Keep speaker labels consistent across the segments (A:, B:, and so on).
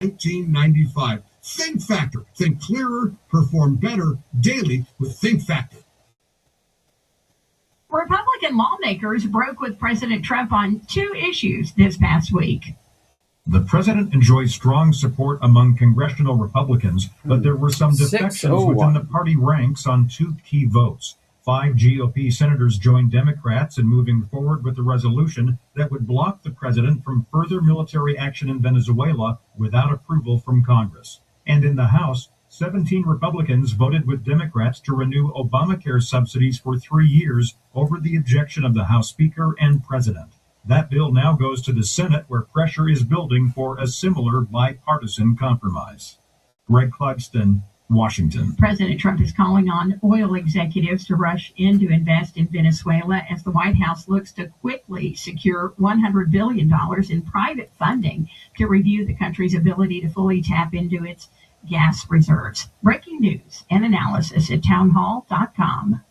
A: 1995. Think Factor. Think clearer, perform better daily with Think Factor.
B: Republican lawmakers broke with President Trump on two issues this past week.
C: The president enjoys strong support among congressional Republicans, but there were some defections within the party ranks on two key votes. 5 GOP senators joined Democrats in moving forward with a resolution that would block the president from further military action in Venezuela without approval from Congress. And in the House, 17 Republicans voted with Democrats to renew Obamacare subsidies for 3 years over the objection of the House Speaker and President. That bill now goes to the Senate, where pressure is building for a similar bipartisan compromise. Greg Clugston, Washington.
B: President Trump is calling on oil executives to rush in to invest in Venezuela as the White House looks to quickly secure $100 billion in private funding to review the country's ability to fully tap into its gas reserves. Breaking news and analysis at townhall.com.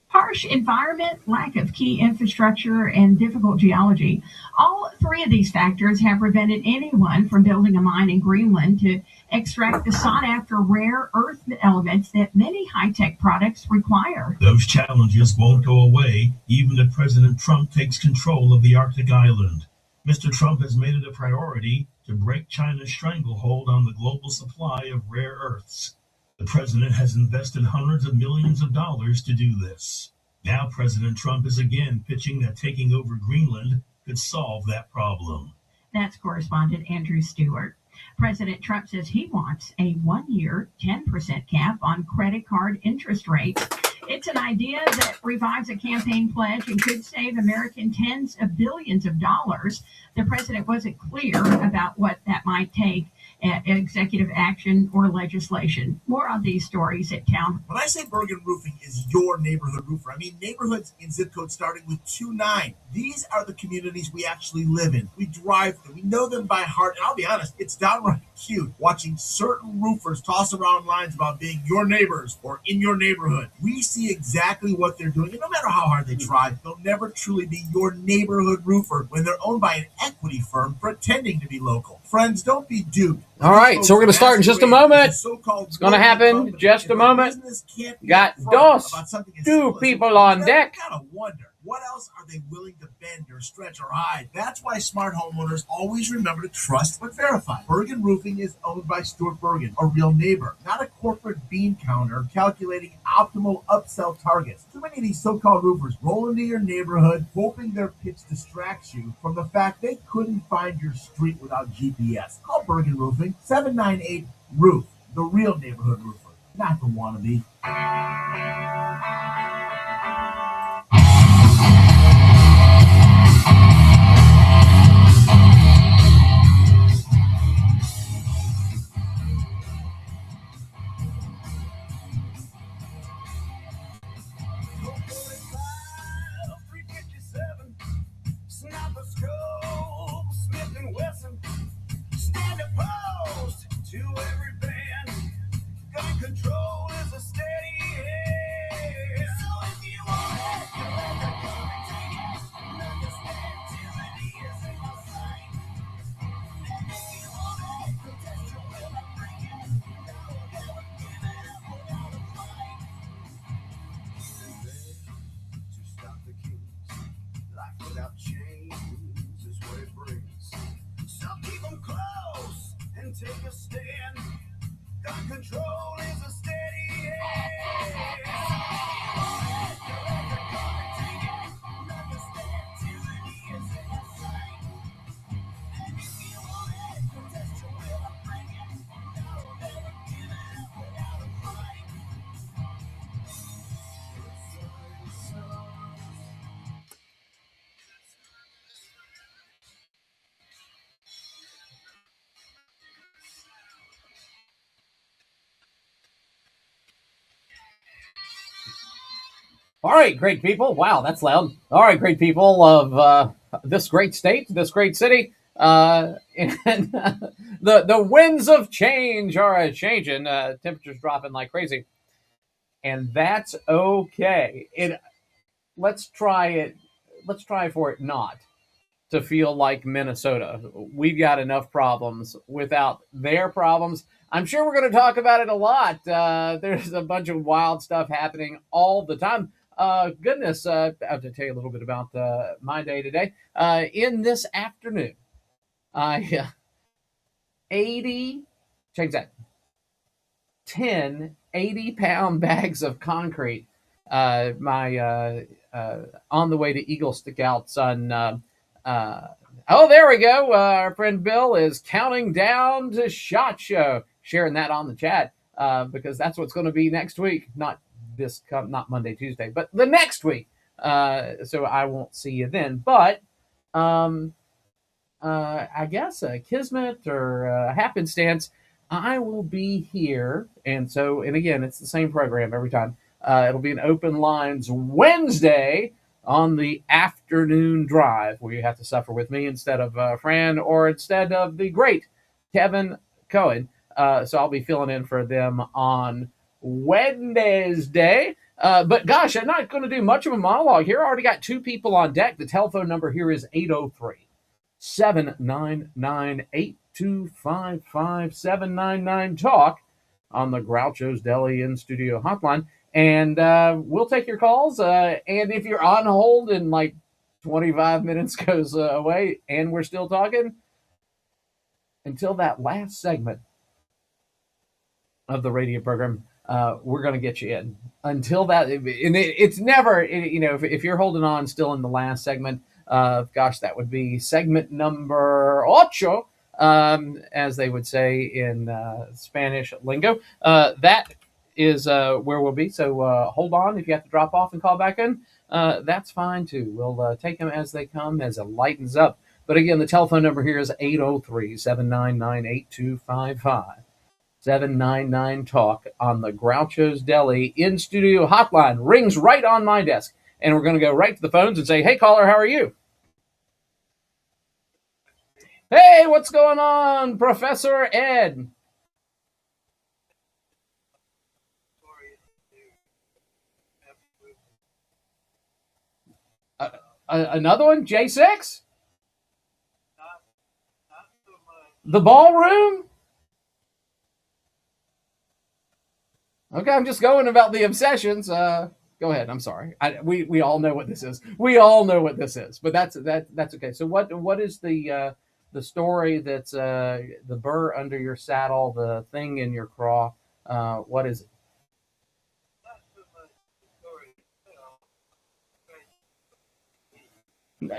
B: Harsh environment, lack of key infrastructure, and difficult geology. All three of these factors have prevented anyone from building a mine in Greenland to extract the sought-after rare earth elements that many high-tech products require.
D: Those challenges won't go away even if President Trump takes control of the Arctic island. Mr. Trump has made it a priority to break China's stranglehold on the global supply of rare earths. The president has invested hundreds of millions of dollars to do this. Now President Trump is again pitching that taking over Greenland could solve that problem.
B: That's correspondent Andrew Stewart. President Trump says he wants a 1-year 10% cap on credit card interest rates. It's an idea that revives a campaign pledge and could save Americans tens of billions of dollars. The president wasn't clear about what that might take, executive action or legislation. More on these stories at Town.
E: When I say Bergen Roofing is your neighborhood roofer, I mean neighborhoods in zip codes starting with 29. These are the communities we actually live in. We drive them. We know them by heart. And I'll be honest, it's downright cute watching certain roofers toss around lines about being your neighbors or in your neighborhood. We see exactly what they're doing. And no matter how hard they try, they'll never truly be your neighborhood roofer when they're owned by an equity firm pretending to be local. Friends, don't be duped.
F: All right, so we're going to start in just a moment. It's going to happen in just a moment. Got two people on deck.
E: I gotta wonder, what else are they willing to bend or stretch or hide? That's why smart homeowners always remember to trust but verify. Bergen Roofing is owned by Stuart Bergen, a real neighbor, not a corporate bean counter calculating optimal upsell targets. Too many of these so-called roofers roll into your neighborhood hoping their pitch distracts you from the fact they couldn't find your street without GPS. Call Bergen Roofing, 798-ROOF, the real neighborhood roofer, not the wannabe.
G: Stand opposed to every ban. Gun control is a steady hand. So if you want it, you let the government take it. And understand tyranny isn't a sign. And if you want it, protest your will and bring it. No, never give it up without a fight. To stop the kings, life without chains is what it brings. So keep them close and take a stand. Gun control is a steady hand. So if you want it, you let the government take it. And understand tyranny isn't a sign. And if you want it, protest your will and bring it. No, never give it up without a fight.
F: All right, great people. Wow, that's loud. All right, great people of this great state, this great city. And the winds of change are changing. Temperatures dropping like crazy. And that's okay. Let's try for it not to feel like Minnesota. We've got enough problems without their problems. I'm sure we're going to talk about it a lot. There's a bunch of wild stuff happening all the time. Goodness, I have to tell you a little bit about my day today. In this afternoon, 80, check that, 10 80-pound bags of concrete. On the way to Eagle Scout's on. Oh, there we go. Our friend Bill is counting down to SHOT Show, sharing that on the chat because that's what's going to be next week. Not Monday, Tuesday, but the next week. So I won't see you then. But I guess a kismet or a happenstance, I will be here. And again, it's the same program every time. It'll be an open lines Wednesday on the afternoon drive where you have to suffer with me instead of Fran or instead of the great Kevin Cohen. So I'll be filling in for them on Wednesday. But gosh, I'm not going to do much of a monologue here. I already got two people on deck. The telephone number here is 803-799-8255-799-TALK on the Groucho's Deli in Studio hotline. And we'll take your calls. And if you're on hold and like 25 minutes goes away and we're still talking, until that last segment of the radio program, we're going to get you in. Until that, and it's never, if you're holding on still in the last segment, gosh, that would be segment number ocho, as they would say in Spanish lingo. That is where we'll be. So hold on. If you have to drop off and call back in, that's fine too. We'll take them as they come, as it lightens up. But again, the telephone number here is 803-799-8255. 799-TALK on the Groucho's Deli in Studio hotline. Rings right on my desk. And we're going to go right to the phones and say, hey, caller, how are you? Hey, what's going on, Professor Ed? Another one? J6? The ballroom? Okay, I'm just going about the obsessions. Go ahead. I'm sorry. We all know what this is. We all know what this is, but that's okay. So what is the story that's the burr under your saddle, the thing in your craw? What is it?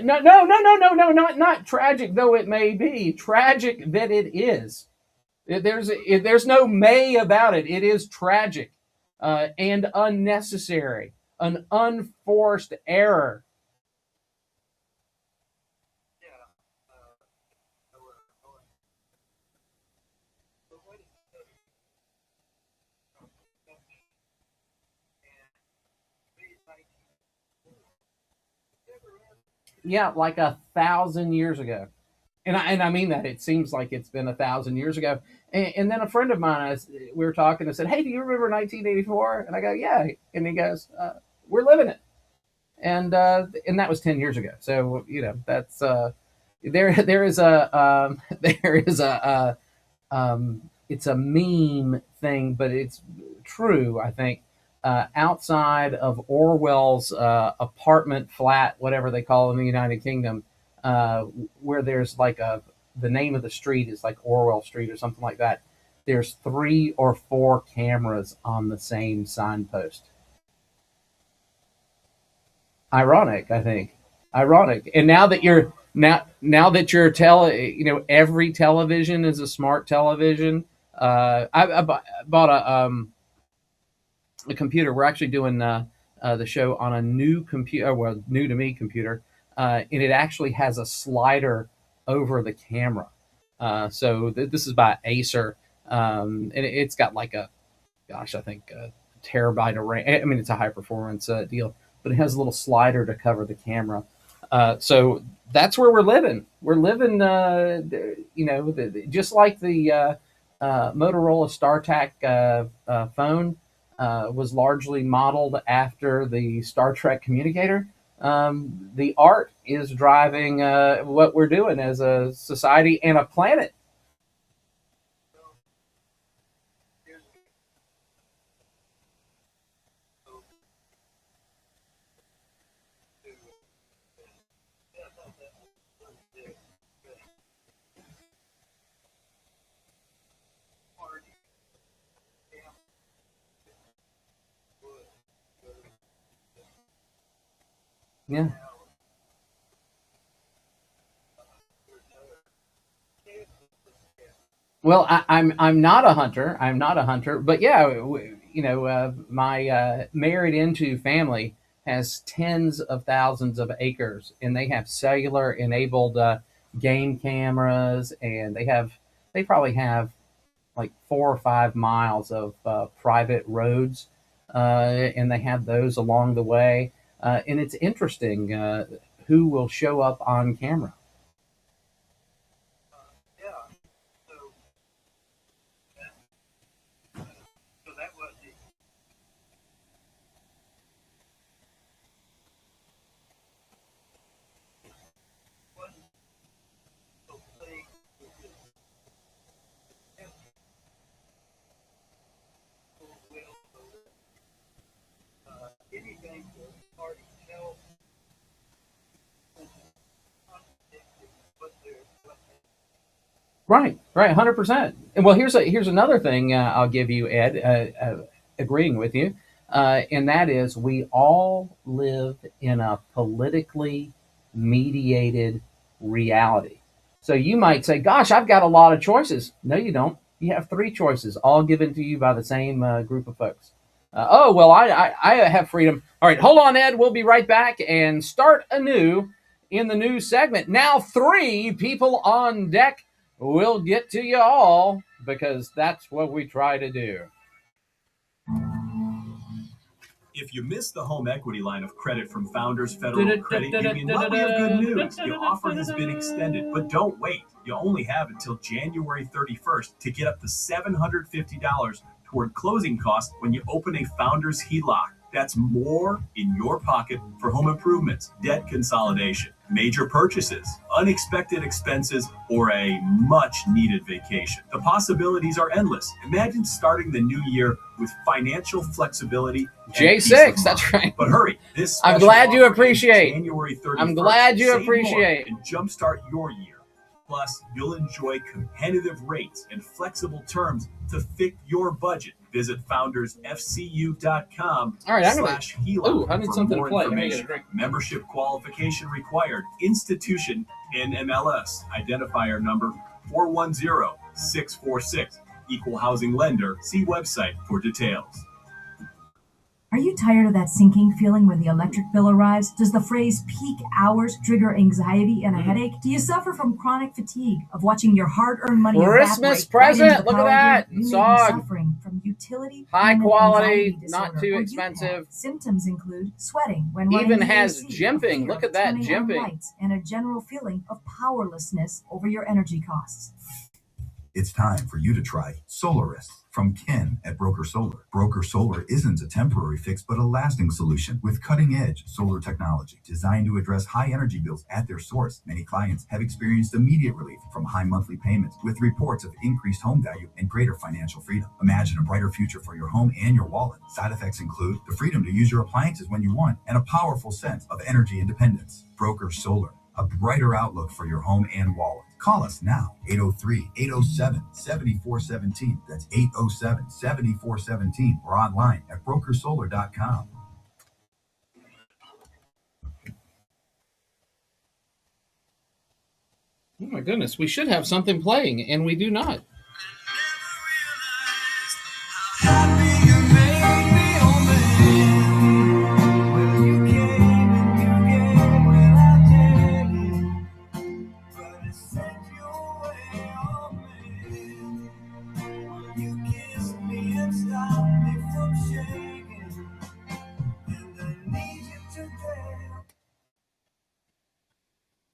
F: No, not tragic though it may be. Tragic that it is. There's no may about it. It is tragic and unnecessary, an unforced error. Yeah, like 1,000 years ago. And I mean that. It seems like it's been 1,000 years ago. And then a friend of mine, we were talking and said, hey, do you remember 1984? And I go, yeah. And he goes, we're living it. And that was 10 years ago. So, that's there is a it's a meme thing, but it's true, I think. Outside of Orwell's apartment flat, whatever they call it in the United Kingdom, where there's like the name of the street is like Orwell Street or something like that. There's 3 or 4 cameras on the same signpost. Ironic, I think. Ironic. And now that you're every television is a smart television. I bought a computer. We're actually doing the show on a new computer, well, new to me computer, and it actually has a slider over the camera. So this is by Acer, and it's got like I think a terabyte of RAM. I mean, it's a high performance deal, but it has a little slider to cover the camera. So that's where we're living. We're living, just like the Motorola StarTAC phone was largely modeled after the Star Trek communicator. the art is driving what we're doing as a society and a planet. Yeah. Well, I'm not a hunter. I'm not a hunter, but yeah, my married into family has tens of thousands of acres, and they have cellular enabled game cameras, and they probably have like 4 or 5 miles of private roads, and they have those along the way, and it's interesting who will show up on camera. Right, 100%. And well, here's another thing I'll give you, Ed, agreeing with you, and that is we all live in a politically mediated reality. So you might say, "Gosh, I've got a lot of choices." No, you don't. You have three choices, all given to you by the same group of folks. Oh well, I have freedom. All right, hold on, Ed. We'll be right back and start anew in the new segment. Now, three people on deck. We'll get to you all because that's what we try to do.
H: If you missed the home equity line of credit from Founders Federal Credit Union, well, we have good news. The offer has been extended, but don't wait. You only have until January 31st to get up to $750 toward closing costs when you open a Founders HELOC. That's more in your pocket for home improvements, debt consolidation, major purchases, unexpected expenses, or a much-needed vacation. The possibilities are endless. Imagine starting the new year with financial flexibility.
F: J6, that's right.
H: But hurry, this
F: I'm glad you appreciate.
H: January 31st.
F: I'm glad you
H: Save
F: appreciate.
H: more and jumpstart your year. Plus, you'll enjoy competitive rates and flexible terms to fit your budget. Visit foundersfcu.com.
F: All right, I'm gonna.
H: /HELOC
F: Ooh, I need
H: for
F: something
H: more
F: to play. Let me get a
H: information.
F: drink.
H: Membership qualification required. Institution NMLS. Identifier number 410646. Equal housing lender. See website for details.
I: Are you tired of that sinking feeling when the electric bill arrives? Does the phrase peak hours trigger anxiety and a headache? Do you suffer from chronic fatigue of watching your hard-earned money
F: Christmas
I: evaporate
F: present.
I: right into the
F: Look at
I: power
F: that.
I: grid? You may be
F: Song.
I: suffering from utility
F: High
I: payment
F: quality,
I: anxiety
F: not
I: disorder,
F: too
I: or
F: expensive.
I: UPAD. Symptoms include sweating when running
F: Even
I: the
F: has
I: AC,
F: jimping.
I: fear
F: Look
I: of
F: at that,
I: turning on
F: jimping.
I: lights, and a general feeling of powerlessness over your energy costs.
J: It's time for you to try Solarist from Ken at Broker Solar. Broker Solar isn't a temporary fix, but a lasting solution with cutting-edge solar technology designed to address high energy bills at their source. Many clients have experienced immediate relief from high monthly payments with reports of increased home value and greater financial freedom. Imagine a brighter future for your home and your wallet. Side effects include the freedom to use your appliances when you want and a powerful sense of energy independence. Broker Solar, a brighter outlook for your home and wallet. Call us now, 803-807-7417. That's 807-7417 or online at brokersolar.com.
F: Oh my goodness, we should have something playing, and we do not.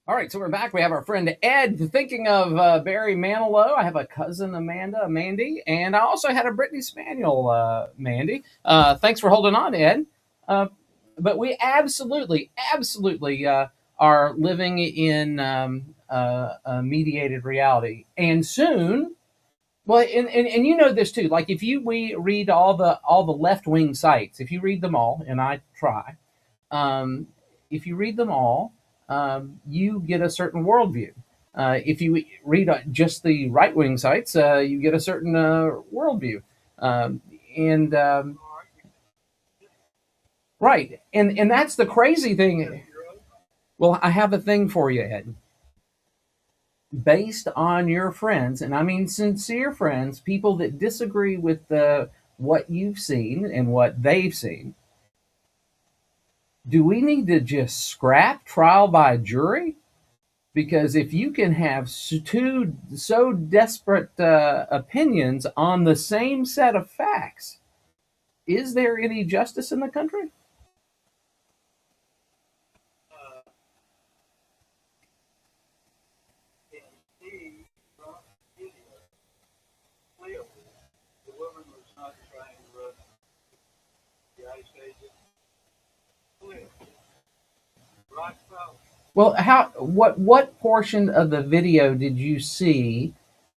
F: All right, so we're back. We have our friend Ed. Thinking of Barry Manilow, I have a cousin, Mandy, and I also had a Brittany Spaniel, Mandy. Thanks for holding on, Ed. but we absolutely are living in a mediated reality, and soon. Well, and you know this too. Like if we read all the left wing sites, if you read them all, and I try, if you read them all, you get a certain worldview. If you read just the right wing sites, you get a certain worldview. And Right, and that's the crazy thing. Well, I have a thing for you, Ed. Based on your friends, and I mean sincere friends, people that disagree with what you've seen and what they've seen, do we need to just scrap trial by jury? Because if you can have two so desperate opinions on the same set of facts, is there any justice in the country? Well, what portion of the video did you see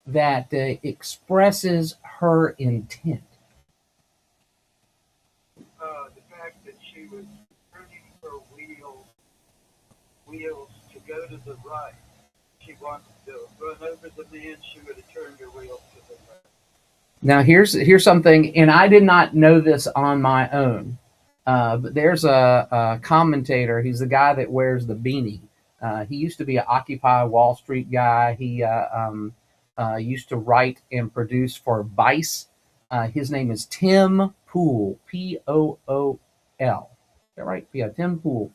F: that expresses her intent?
K: The fact that she was turning her wheels to go to the right. She wanted to run over the man. She would have turned her wheels to the right.
F: Now here's something, and I did not know this on my own. But there's a commentator. He's the guy that wears the beanie. He used to be an Occupy Wall Street guy. He used to write and produce for Vice. His name is Tim Pool, Pool. Is that right? Yeah, Tim Pool.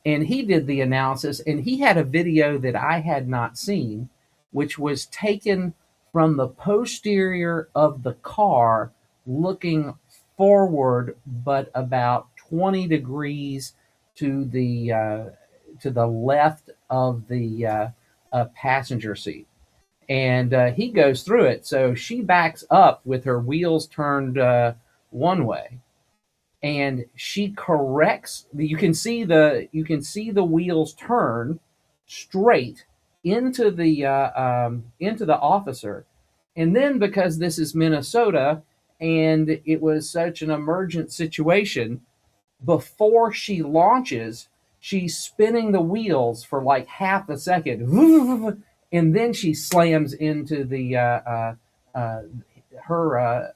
F: And he did the analysis, and he had a video that I had not seen, which was taken from the posterior of the car looking forward, but about 20 degrees to the left of the passenger seat. And he goes through it. So she backs up with her wheels turned one way, and she corrects. You can see the wheels turn straight into the officer, and then because this is Minnesota and it was such an emergent situation, before she launches, she's spinning the wheels for like half a second, and then she slams into the her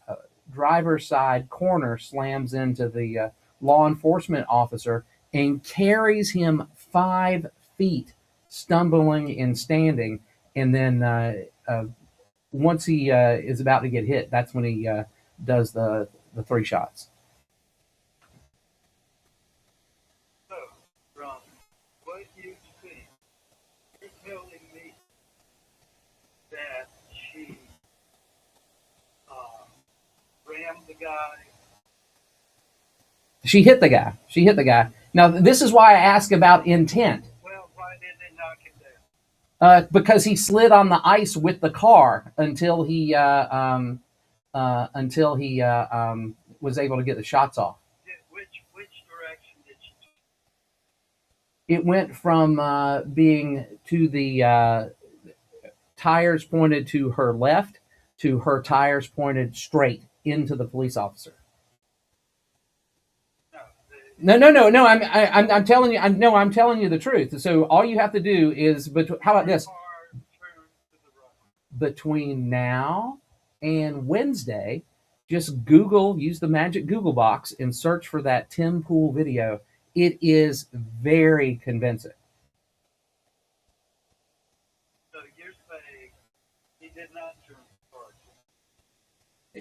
F: driver's side corner, slams into the law enforcement officer and carries him 5 feet, stumbling and standing. And then once he is about to get hit, that's when he does the 3 shots.
K: So, from what you've seen, you're telling me that she rammed the guy.
F: She hit the guy. Now, this is why I ask about intent.
K: Well, why didn't they knock him down?
F: Because he slid on the ice with the car until he was able to get the shots off.
K: Which direction did she take?
F: It went from being to the tires pointed to her left to her tires pointed straight into the police officer. No. I'm telling you. I'm telling you the truth. So all you have to do is, how about this? Between now and Wednesday, just use the magic Google box and search for that Tim Pool video. It is very convincing.
K: So you're saying he did not turn the car?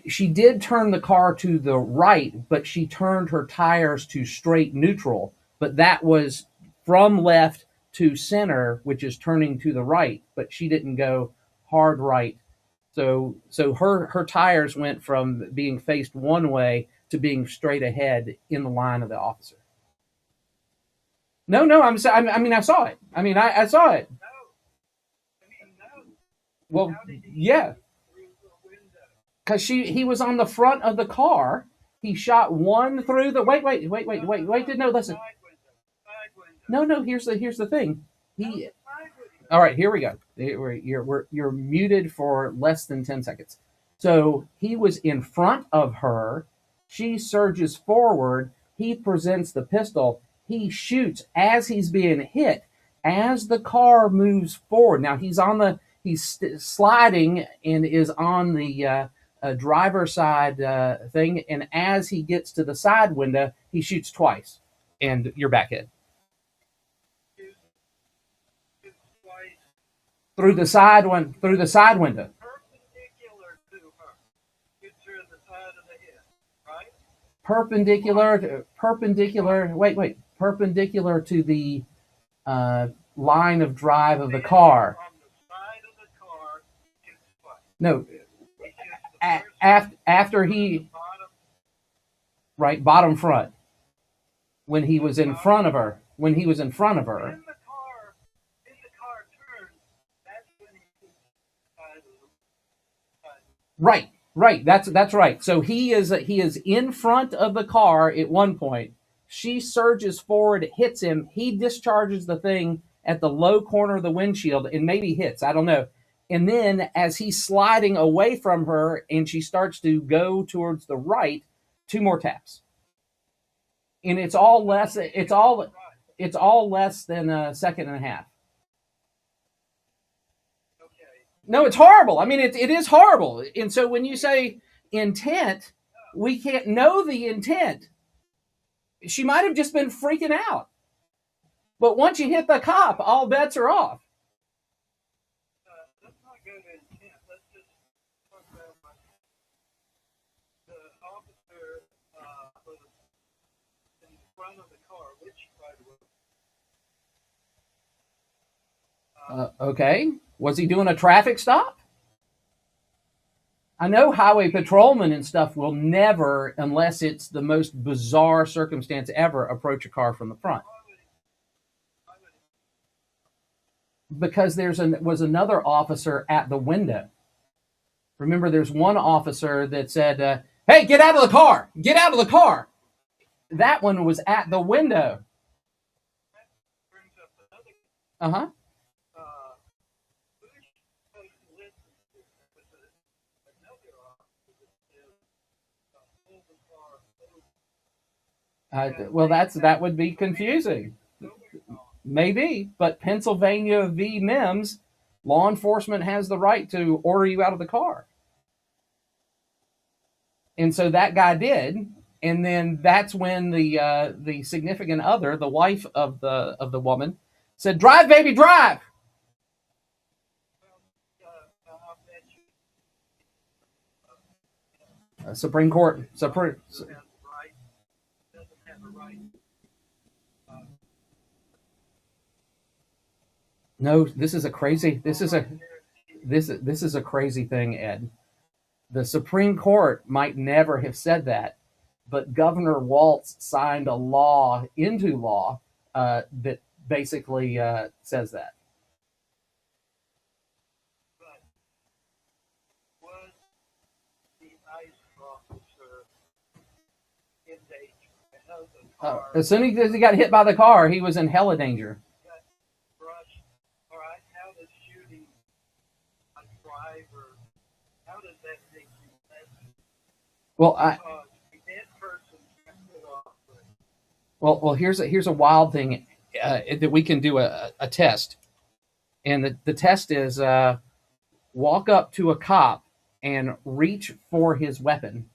F: She did turn the car to the right, but she turned her tires to straight neutral. But that was from left to center, which is turning to the right. But she didn't go hard right. So her tires went from being faced one way to being straight ahead in the line of the officer. No. I saw it. I saw it.
K: No.
F: Well, yeah. Because he was on the front of the car, He shot one through the wait. No, listen. No. Here's the thing. He. All right, here we go. You're muted for less than 10 seconds. So he was in front of her. She surges forward. He presents the pistol. He shoots as he's being hit. As the car moves forward, now he's sliding and is on the driver's side thing. And as he gets to the side window, he shoots twice, and you're back in. Through the side window.
K: Perpendicular to her. Gets her in the side of the head, right?
F: Perpendicular to the line of drive of the car.
K: On the side of the car, gets what?
F: No, after he, right, bottom front. When he was in front of her.
K: When the car turns, that's when he shoots the side of the
F: Right. That's right. So he is in front of the car at one point. She surges forward, hits him. He discharges the thing at the low corner of the windshield and maybe hits. I don't know. And then as he's sliding away from her and she starts to go towards the right, 2 more taps. And it's all less than a second and a half. No, it's horrible. I mean, it is horrible. And so when you say intent, we can't know the intent. She might have just been freaking out. But once you hit the cop, all bets are off.
K: let's not go to intent. Let's just talk about the officer was in front of the car. Which side was
F: Okay. Was he doing a traffic stop? I know highway patrolmen and stuff will never, unless it's the most bizarre circumstance ever, approach a car from the front. Because was another officer at the window. Remember, there's one officer that said, hey, get out of the car! Get out of the car! That one was at the window. Uh-huh. Well, that would be confusing. Maybe, but Pennsylvania v. Mims, law enforcement has the right to order you out of the car. And so that guy did, and then that's when the significant other, the wife of the woman, said, "Drive, baby, drive." Supreme Court. No, this is a crazy thing, Ed. The Supreme Court might never have said that, but Governor Walz signed a law into law that basically says that.
K: was the ICE officer in danger? I know the car.
F: As soon as he got hit by the car, he was in hella danger.
K: All right, how does shooting a driver, how does that make you less?
F: Well,
K: A dead person can't get off.
F: Well, here's a wild thing that we can do a test, and the test is walk up to a cop and reach for his weapon,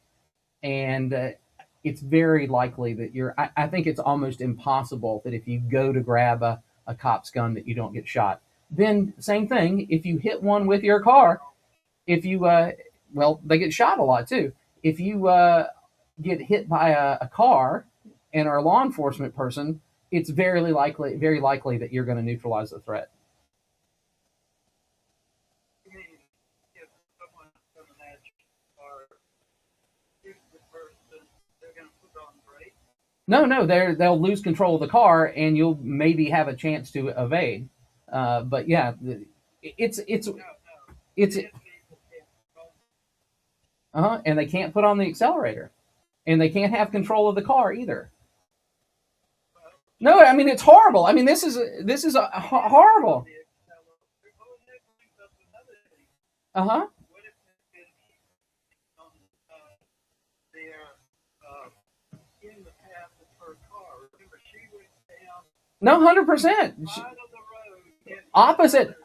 F: and it's very likely that I think it's almost impossible that if you go to grab a cop's gun that you don't get shot. Then same thing, if you hit one with your car, if you they get shot a lot too. If you get hit by a car and are a law enforcement person, it's very likely that you're going to neutralize the threat.
K: You mean if someone's coming at you or shoot the person, they're going to put on brakes?
F: No, they'll lose control of the car and you'll maybe have a chance to evade. But yeah, it's and they can't put on the accelerator. and they can't have control of the car either. No, I mean it's horrible. I mean this is horrible. Uh-huh. No, 100%. Opposite,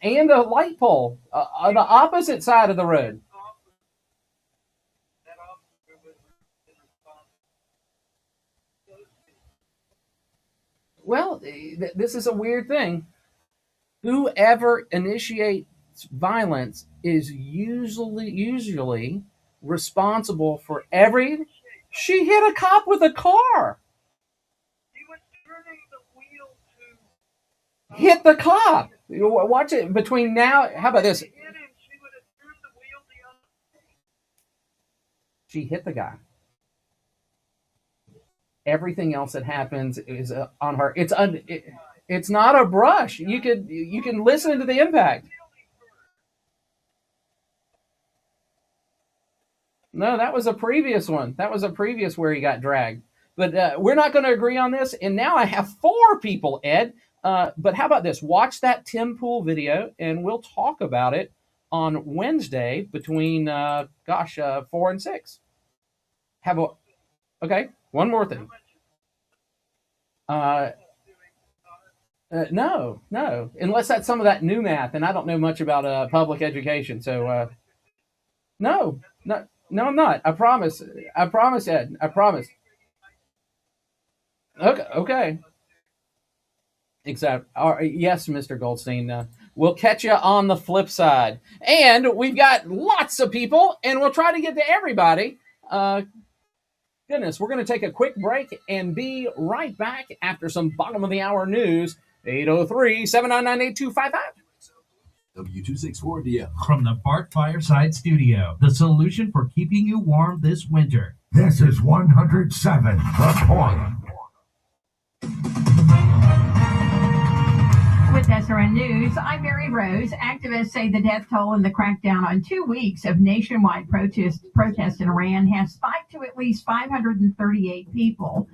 F: and a light pole on the opposite side of the road. Well, this is a weird thing. Whoever initiates violence is usually responsible for every. She hit a cop with a car. Hit the cop. Watch it between now. How about this? She hit the guy. Everything else that happens is on her. It's not a brush. You can listen to the impact. No, that was a previous one. That was a previous where he got dragged. But we're not going to agree on this. And now I have 4 people, Ed. But how about this? Watch that Tim Pool video, and we'll talk about it on Wednesday between 4 and 6. Okay. One more thing. No, unless that's some of that new math, and I don't know much about public education. So no, I'm not. I promise, Ed. I promise. Okay. Exactly. Yes, Mr. Goldstein. We'll catch you on the flip side. And we've got lots of people, and we'll try to get to everybody. Goodness, we're going to take a quick break and be right back after some bottom of the hour news. 803-799-8255.
L: W264DL. From the Bart Fireside Studio, the solution for keeping you warm this winter.
M: This is 107 The Point.
B: With SRN News, I'm Mary Rose. Activists say the death toll in the crackdown on 2 weeks of nationwide protests in Iran has spiked to at least 538 people.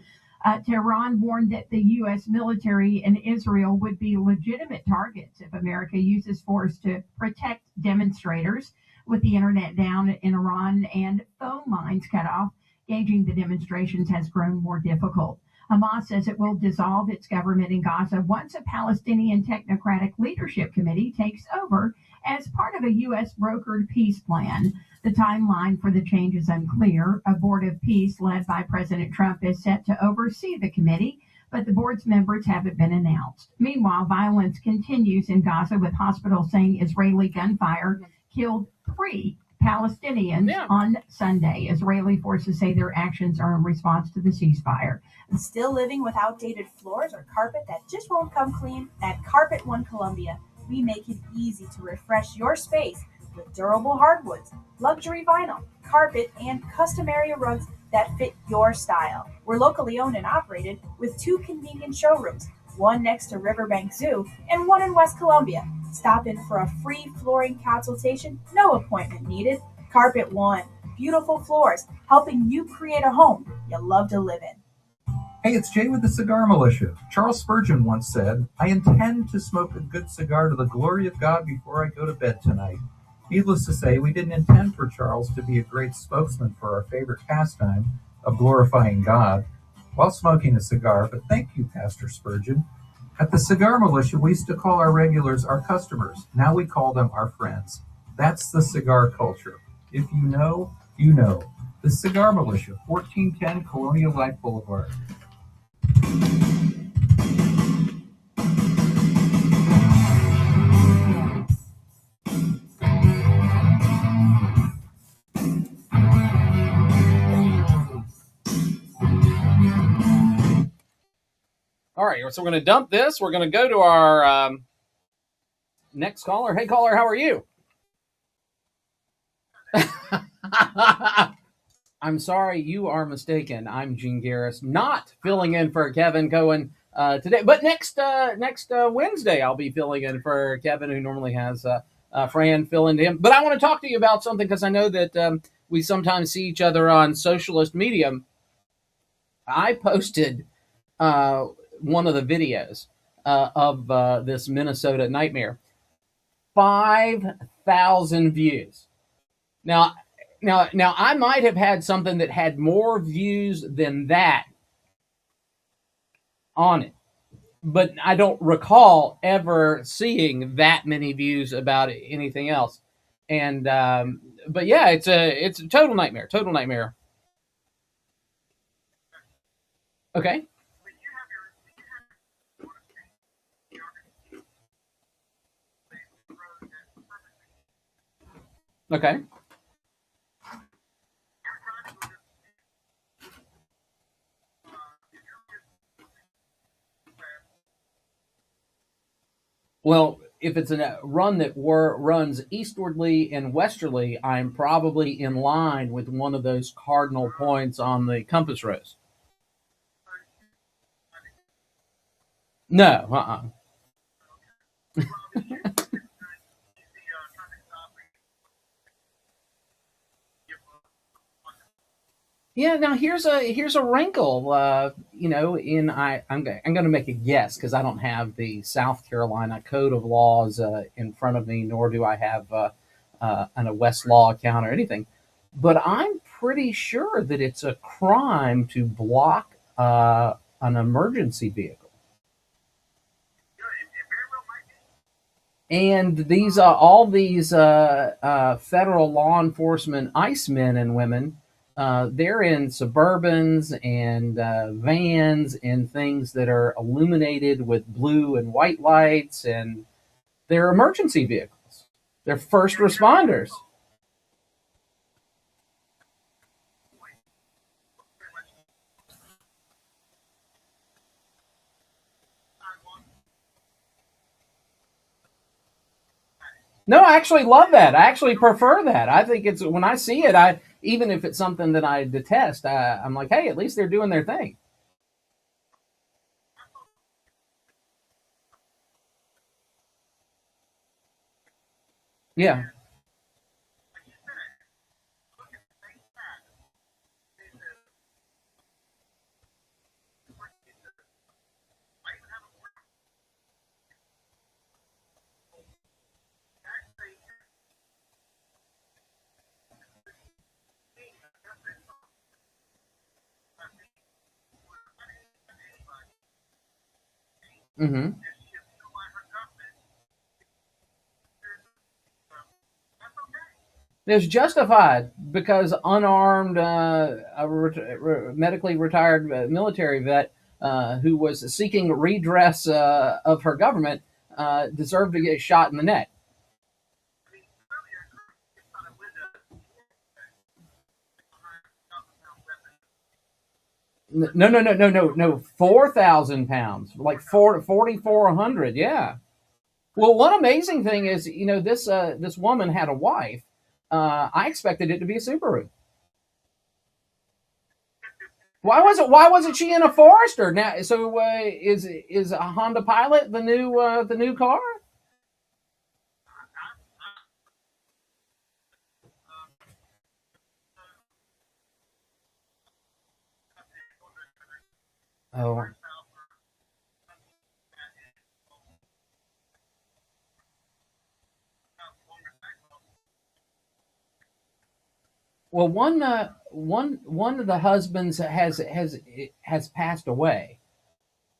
B: Tehran warned that the U.S. military and Israel would be legitimate targets if America uses force to protect demonstrators. With the internet down in Iran and phone lines cut off, gauging the demonstrations has grown more difficult. Hamas says it will dissolve its government in Gaza once a Palestinian Technocratic Leadership Committee takes over as part of a U.S. brokered peace plan. The timeline for the change is unclear. A board of peace led by President Trump is set to oversee the committee, but the board's members haven't been announced. Meanwhile, violence continues in Gaza, with hospitals saying Israeli gunfire killed 3 Palestinians on Sunday. Israeli forces say their actions are in response to the ceasefire.
N: Still living with outdated floors or carpet that just won't come clean? At Carpet One Columbia, we make it easy to refresh your space with durable hardwoods, luxury vinyl, carpet, and custom area rugs that fit your style. We're locally owned and operated with 2 convenient showrooms, one next to Riverbank Zoo and one in West Columbia. Stop in for a free flooring consultation, no appointment needed. Carpet One, beautiful floors, helping you create a home you love to live in.
O: Hey, it's Jay with the Cigar Militia. Charles Spurgeon once said, "I intend to smoke a good cigar to the glory of God before I go to bed tonight." Needless to say, we didn't intend for Charles to be a great spokesman for our favorite pastime of glorifying God while smoking a cigar, but thank you, Pastor Spurgeon. At the Cigar Militia, we used to call our regulars our customers. Now we call them our friends. That's the cigar culture. If you know, you know. The Cigar Militia, 1410 Colonial Life Boulevard.
F: All right, so we're going to dump this. We're going to go to our next caller. Hey, caller, how are you? I'm sorry, you are mistaken. I'm Gene Garris, not filling in for Kevin Cohen today. But next Wednesday, I'll be filling in for Kevin, who normally has Fran fill in him. But I want to talk to you about something because I know that we sometimes see each other on socialist media. I posted one of the videos of this Minnesota nightmare. 5,000 views. Now, I might have had something that had more views than that on it, but I don't recall ever seeing that many views about anything else. And but yeah, it's a total nightmare. Total nightmare. Okay. Okay. Well, if it's a run that runs eastwardly and westerly, I'm probably in line with one of those cardinal points on the compass rose. No, Yeah. Now here's a wrinkle. I'm going to make a guess because I don't have the South Carolina Code of Laws in front of me, nor do I have a Westlaw account or anything. But I'm pretty sure that it's a crime to block an emergency vehicle. And these all these federal law enforcement ICE men and women, they're in Suburbans and vans and things that are illuminated with blue and white lights, and they're emergency vehicles. They're first responders. No, I actually love that. I actually prefer that. I think it's when I see it, even if it's something that I detest, I'm like, hey, at least they're doing their thing. Yeah. Mm-hmm. It's justified because unarmed, medically retired military vet who was seeking redress of her government deserved to get shot in the neck. No. 4,000 pounds, like 4,400. Yeah. Well, one amazing thing is, this woman had a wife. I expected it to be a Subaru. Why wasn't she in a Forester? Now, so is a Honda Pilot the new car? Oh. Well, one of the husbands has passed away.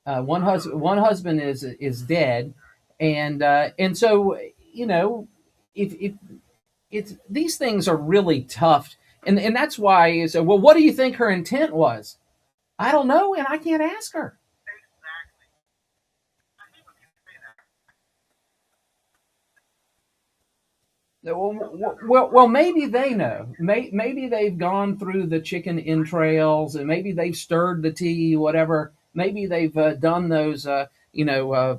F: One husband is dead, and so if it's these things are really tough, and that's why is well, what do you think her intent was? I don't know, and I can't ask her. Well, maybe they know. Maybe they've gone through the chicken entrails, and maybe they've stirred the tea, whatever. Maybe they've done those,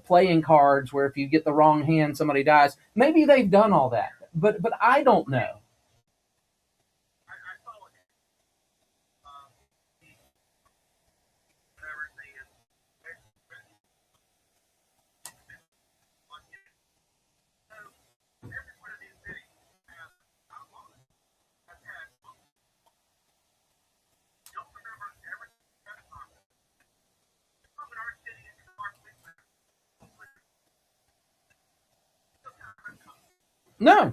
F: playing cards where if you get the wrong hand, somebody dies. Maybe they've done all that, but I don't know. No.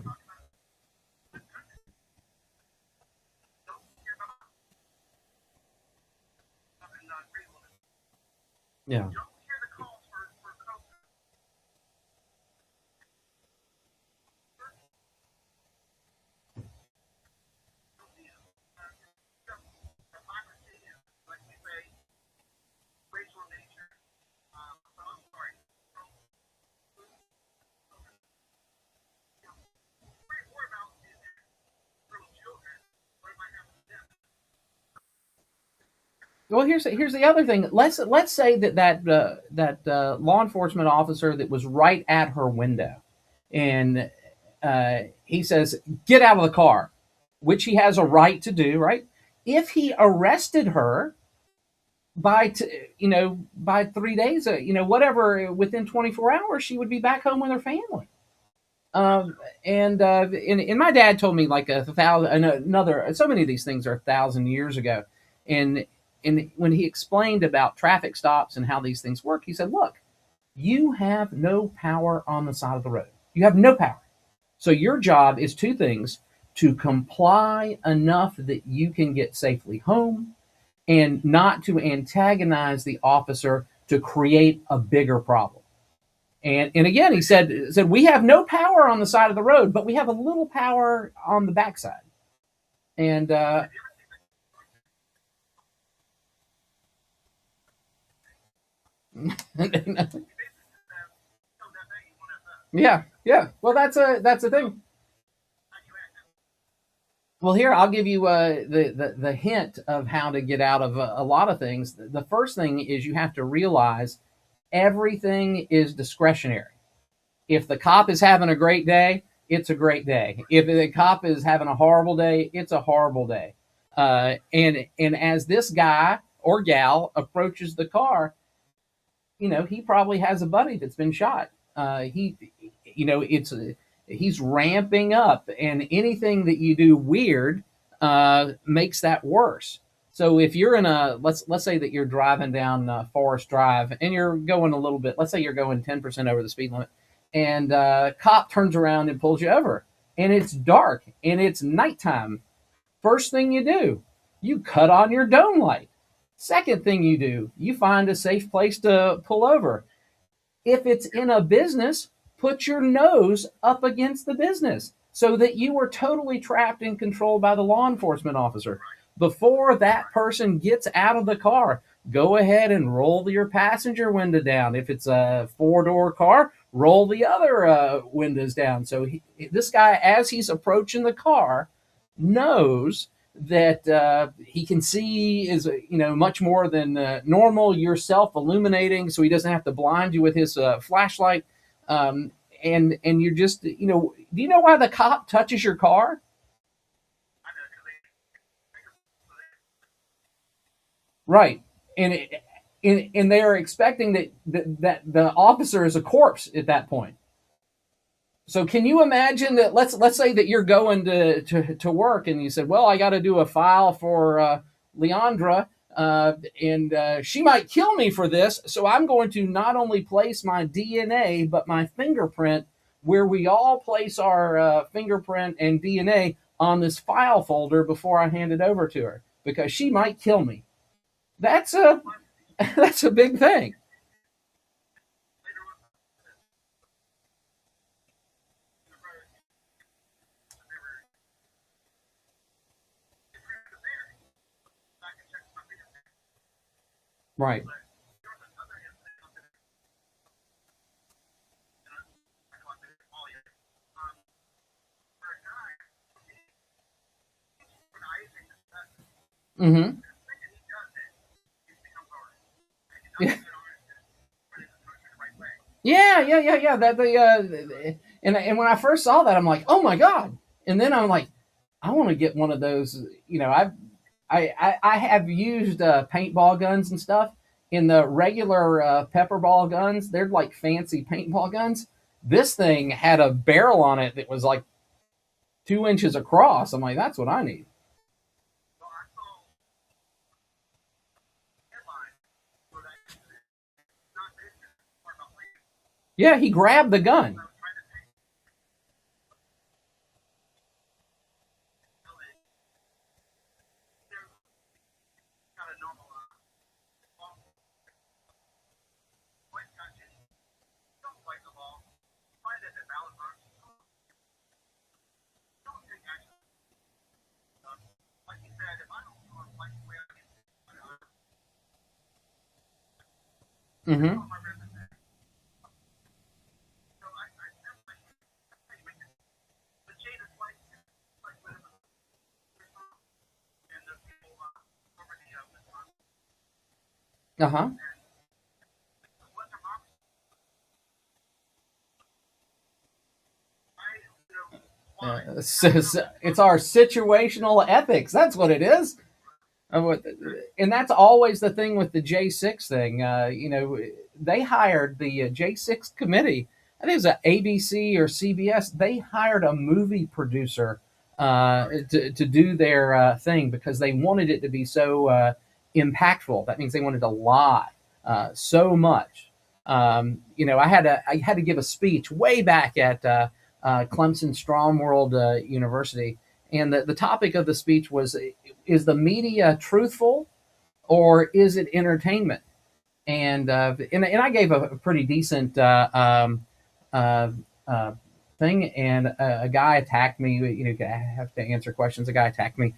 F: Yeah. Well, here's the other thing. Let's say that law enforcement officer that was right at her window, and he says, "Get out of the car," which he has a right to do, right? If he arrested her by by 3 days, whatever, within 24 hours, she would be back home with her family. And my dad told me like a thousand another so many of these things are 1,000 years ago, and when he explained about traffic stops and how these things work, he said, "Look, you have no power on the side of the road. You have no power. So your job is two things: to comply enough that you can get safely home, and not to antagonize the officer to create a bigger problem." And again, he said we have no power on the side of the road, but we have a little power on the backside. And yeah. Well, that's a thing. Well, here I'll give you the hint of how to get out of a lot of things. The first thing is you have to realize everything is discretionary. If the cop is having a great day, it's a great day. If the cop is having a horrible day, it's a horrible day. And as this guy or gal approaches the car, he probably has a buddy that's been shot. He's ramping up, and anything that you do weird makes that worse. So if you're in let's say that you're driving down Forest Drive and you're going a little bit, let's say you're going 10% over the speed limit, and cop turns around and pulls you over, and it's dark and it's nighttime. First thing you do, you cut on your dome light. Second thing you do, you find a safe place to pull over. If it's in a business, put your nose up against the business so that you are totally trapped and controlled by the law enforcement officer. Before that person gets out of the car, go ahead and roll your passenger window down. If it's a four-door car, roll the other windows down. So this guy, as he's approaching the car, knows that he can see is much more than normal. You're self-illuminating, so he doesn't have to blind you with his flashlight. And you're just do you know why the cop touches your car? Right, and they are expecting that the officer is a corpse at that point. So can you imagine that? Let's say that you're going to work, and you said, "Well, I got to do a file for Leandra, and she might kill me for this. So I'm going to not only place my DNA but my fingerprint, where we all place our fingerprint and DNA on this file folder before I hand it over to her, because she might kill me." That's a that's a big thing. Right. Mm-hmm. Yeah. That and when I first saw that, I'm like, oh my god! And then I'm like, I want to get one of those. I have used paintball guns and stuff. In the regular pepper ball guns, they're like fancy paintball guns. This thing had a barrel on it that was like 2 inches across. I'm like, that's what I need. Yeah, he grabbed the gun. Mm-hmm. Uh-huh. It's our situational ethics. That's what it is. And that's always the thing with the J6 thing. They hired the J6 committee. I think it was a ABC or CBS. They hired a movie producer to do their thing because they wanted it to be so impactful. That means they wanted to lie so much. I had to give a speech way back at Clemson Strom World University, and the topic of the speech was: is the media truthful or is it entertainment? And I gave a pretty decent uh, thing, and a guy attacked me. I have to answer questions. A guy attacked me,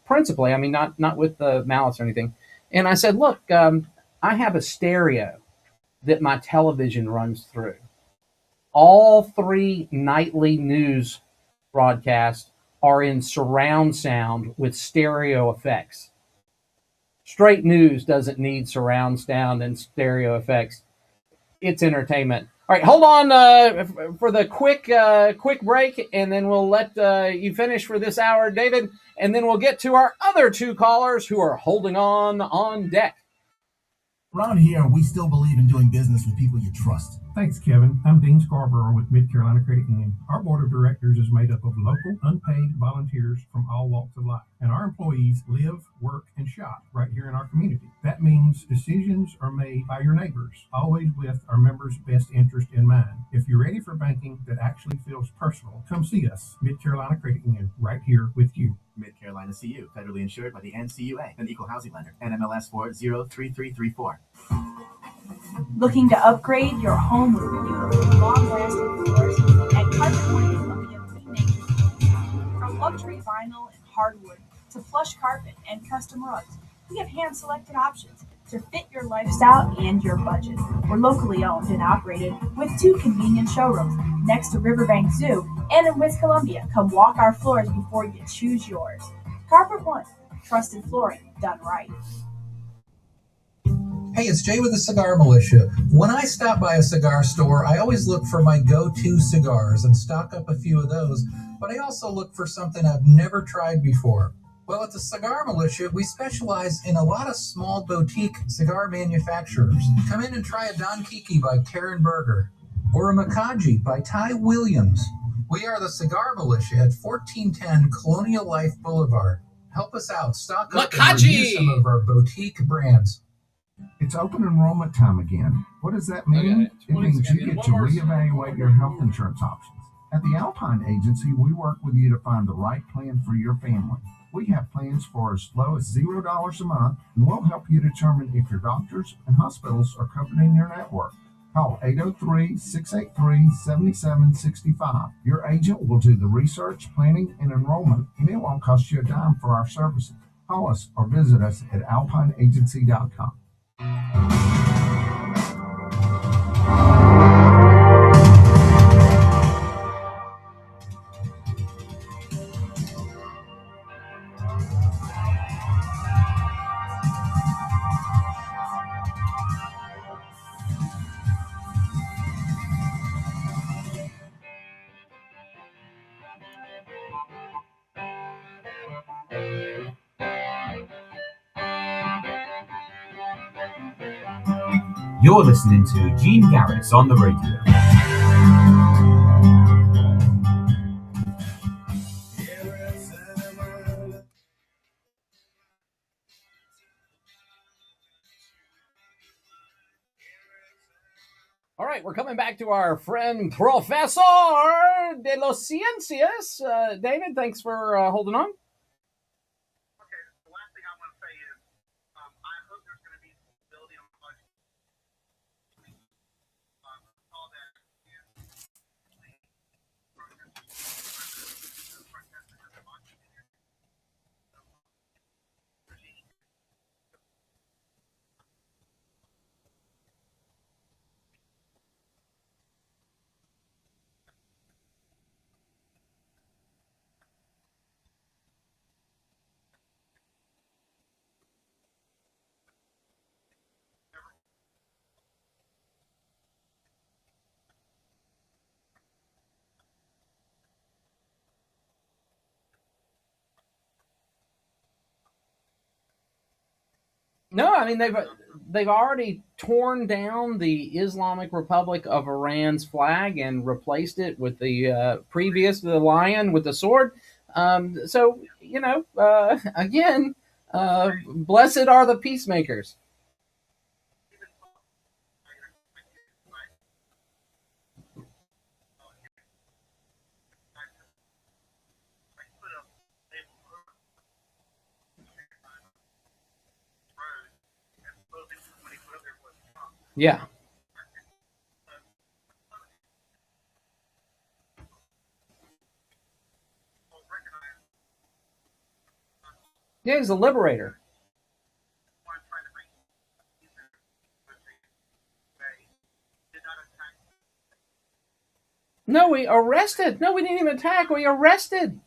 F: principally. I mean, not with malice or anything. And I said, look, I have a stereo that my television runs through. All 3 nightly news broadcasts are in surround sound with stereo effects. Straight news doesn't need surround sound and stereo effects. It's entertainment. All right, hold on for the quick break, and then we'll let you finish for this hour, David, and then we'll get to our other 2 callers who are holding on deck.
E: Around here, we still believe in doing business with people you trust.
P: Thanks, Kevin. I'm Dean Scarborough with Mid-Carolina Credit Union. Our board of directors is made up of local, unpaid volunteers from all walks of life. And our employees live, work, and shop right here in our community. That means decisions are made by your neighbors, always with our members' best interest in mind. If you're ready for banking that actually feels personal, come see us, Mid-Carolina Credit Union, right here with you.
Q: Mid-Carolina CU, federally insured by the NCUA, an equal housing lender, NMLS 403334.
N: Looking to upgrade your home with beautiful, long-lasting floors? At Carpet One Columbia, we make it easy. From luxury vinyl and hardwood to plush carpet and custom rugs, we have hand-selected options to fit your lifestyle and your budget. We're locally owned and operated with 2 convenient showrooms next to Riverbank Zoo and in West Columbia. Come walk our floors before you choose yours. Carpet One, trusted flooring done right.
O: Hey, it's Jay with the Cigar Militia. When I stop by a cigar store, I always look for my go-to cigars and stock up a few of those, but I also look for something I've never tried before. Well, at the Cigar Militia, we specialize in a lot of small boutique cigar manufacturers. Come in and try a Don Kiki by Karen Berger or a Makaji by Ty Williams. We are the Cigar Militia at 1410 Colonial Life Boulevard. Help us out. Stock up and review some of our boutique brands.
M: It's open enrollment time again. What does that mean? It means you get to reevaluate your health insurance options. At the Alpine Agency, we work with you to find the right plan for your family. We have plans for as low as $0 a month, and we'll help you determine if your doctors and hospitals are covered in your network. Call 803-683-7765. Your agent will do the research, planning, and enrollment, and it won't cost you a dime for our services. Call us or visit us at alpineagency.com.
R: You're listening to Gene Garris on the radio.
F: All right, we're coming back to our friend Professor de los Ciencias. David, thanks for holding on. No, I mean they've already torn down the Islamic Republic of Iran's flag and replaced it with the previous, the lion with the sword. So again, blessed are the peacemakers. Yeah. Yeah, he's a liberator. No, we arrested. No, we didn't even attack. We arrested.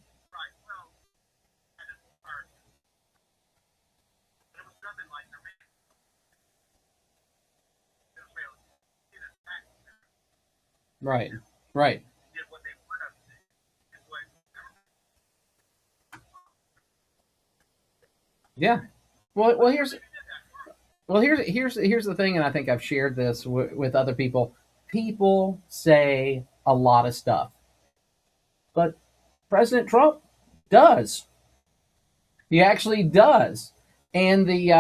F: Right. Right. Yeah. Well, here's the thing, and I think I've shared this with other people. People say a lot of stuff, but President Trump does. He actually does. And the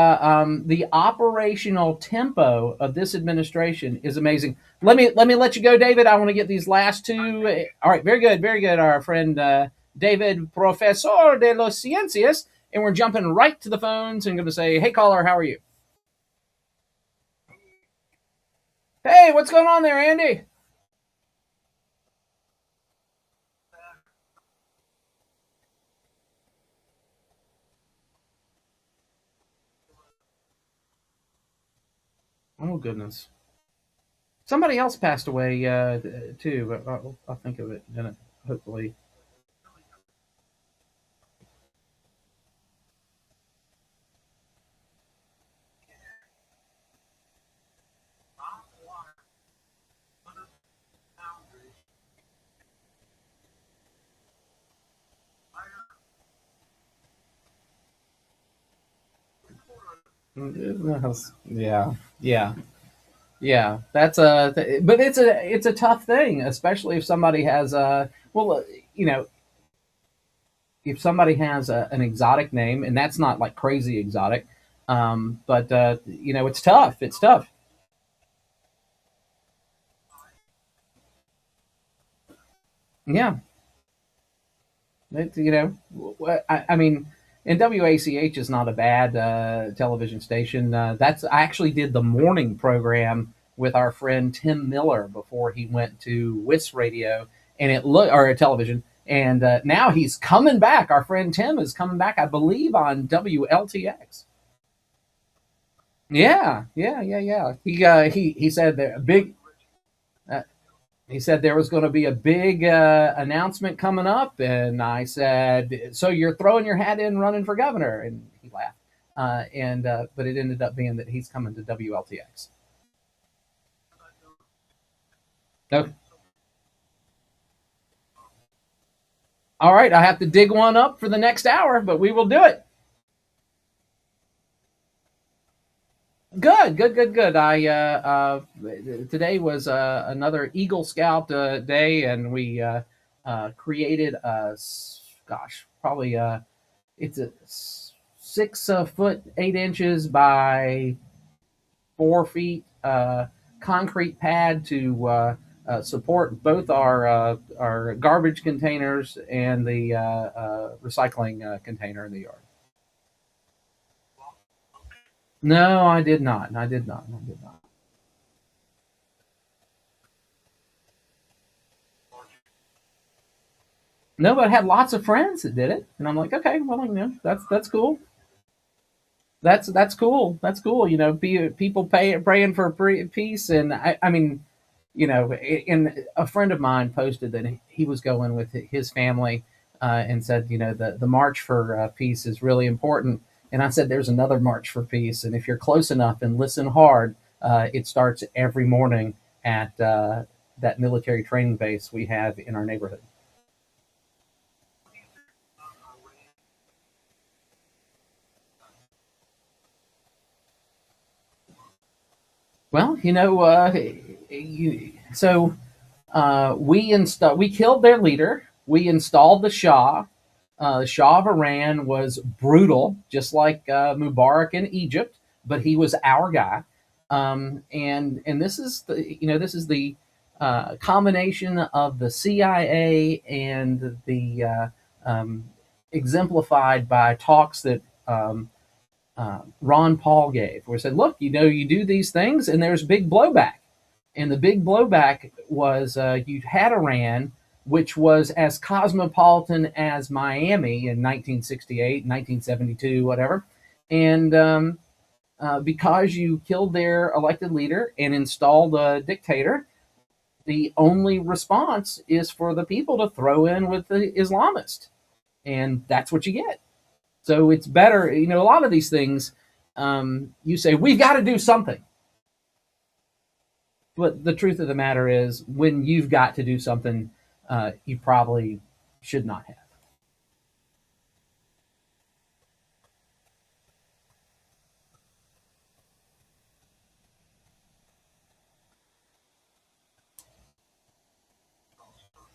F: operational tempo of this administration is amazing. Let me let you go, David. I want to get these last two. All right, very good, very good. Our friend David, Profesor de los Ciencias, and we're jumping right to the phones and going to say, "Hey, caller, how are you?" Hey, what's going on there, Andy? Oh goodness. Somebody else passed away too, but I'll think of it in it. Hopefully. Yeah, yeah, yeah. But it's a tough thing, especially if somebody has you know, if somebody has an exotic name, and that's not like crazy exotic, but it's tough. It's tough. Yeah, I mean, and WACH is not a bad television station. I actually did the morning program with our friend Tim Miller before he went to WIS Radio and or television. And now he's coming back. Our friend Tim is coming back, I believe, on WLTX. Yeah, yeah, yeah, yeah. He said that a big. He said there was going to be a big announcement coming up, and I said, "So you're throwing your hat in, running for governor?" And he laughed. But it ended up being that he's coming to WLTX. Okay. All right, I have to dig one up for the next hour, but we will do it. Good, good, good, good. Today was another Eagle Scout day, and we created probably it's a 6 foot 8 inches by 4 feet concrete pad to support both our garbage containers and the recycling container in the yard. No, I did not. I did not. I did not. No, but I had lots of friends that did it, and I'm like, okay, well, that's cool. That's cool. That's cool. People praying for peace, and I mean, and a friend of mine posted that he was going with his family and said, the march for peace is really important. And I said, there's another march for peace, and if you're close enough and listen hard, it starts every morning at that military training base we have in our neighborhood. Well, we killed their leader. We installed the Shah. The Shah of Iran was brutal, just like Mubarak in Egypt, but he was our guy. And this is the combination of the CIA and the exemplified by talks that Ron Paul gave, where he said, "Look, you do these things, and there's big blowback." And the big blowback was you had Iran, which was as cosmopolitan as Miami in 1968, 1972, whatever. And because you killed their elected leader and installed a dictator, the only response is for the people to throw in with the Islamist. And that's what you get. So it's better, a lot of these things, you say, we've got to do something. But the truth of the matter is, when you've got to do something, you probably should not have.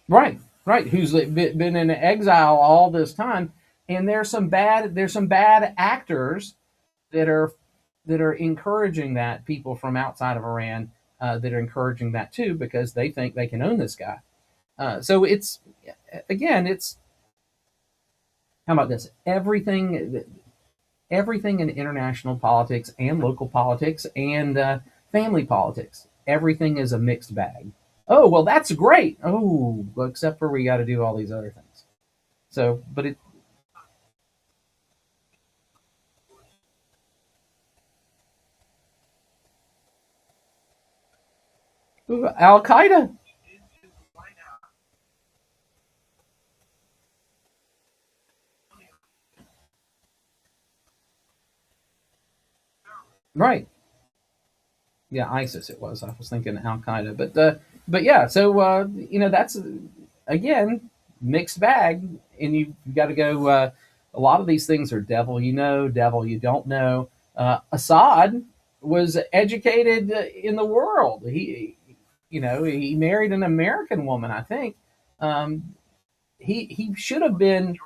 F: Right. Who's been in exile all this time, and there's some bad actors that are encouraging that, people from outside of Iran that are encouraging that too, because they think they can own this guy. So it's how about this? Everything in international politics and local politics and family politics, everything is a mixed bag. Oh, well, that's great. Oh, well, except for we got to do all these other things. So, but it. Al Qaeda. Right. Yeah, ISIS it was. I was thinking Al Qaeda, but yeah. So that's again mixed bag, and you've got to go. A lot of these things are devil you know, devil you don't know. Assad was educated in the world. He married an American woman, I think. He should have been.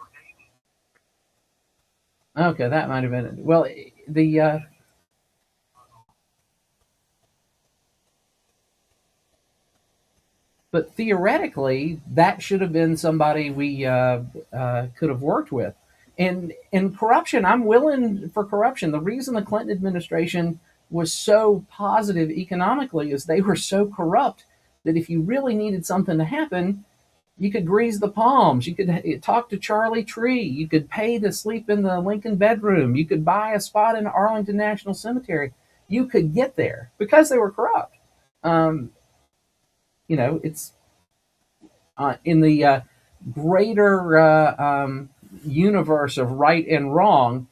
F: Okay, that might have been. Well, the. But theoretically, that should have been somebody we could have worked with. And corruption, I'm willing for corruption. The reason the Clinton administration was so positive economically is they were so corrupt that if you really needed something to happen, you could grease the palms. You could talk to Charlie Tree. You could pay to sleep in the Lincoln bedroom. You could buy a spot in Arlington National Cemetery. You could get there because they were corrupt. It's in the greater universe of right and wrong,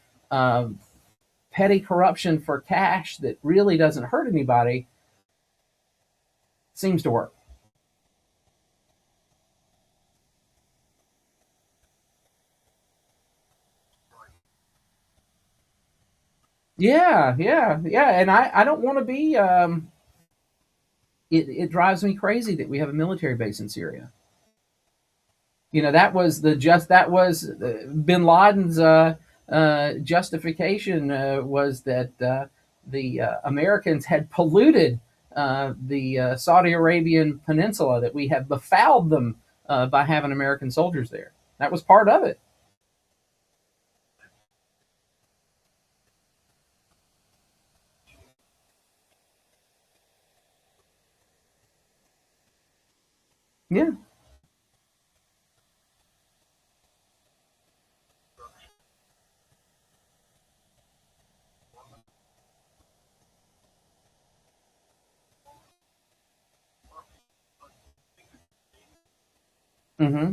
F: petty corruption for cash that really doesn't hurt anybody seems to work. Yeah. And I don't want to be. It drives me crazy that we have a military base in Syria. That was Bin Laden's justification was that the Americans had polluted the Saudi Arabian peninsula, that we have befouled them by having American soldiers there. That was part of it. Yeah. Mm-hmm.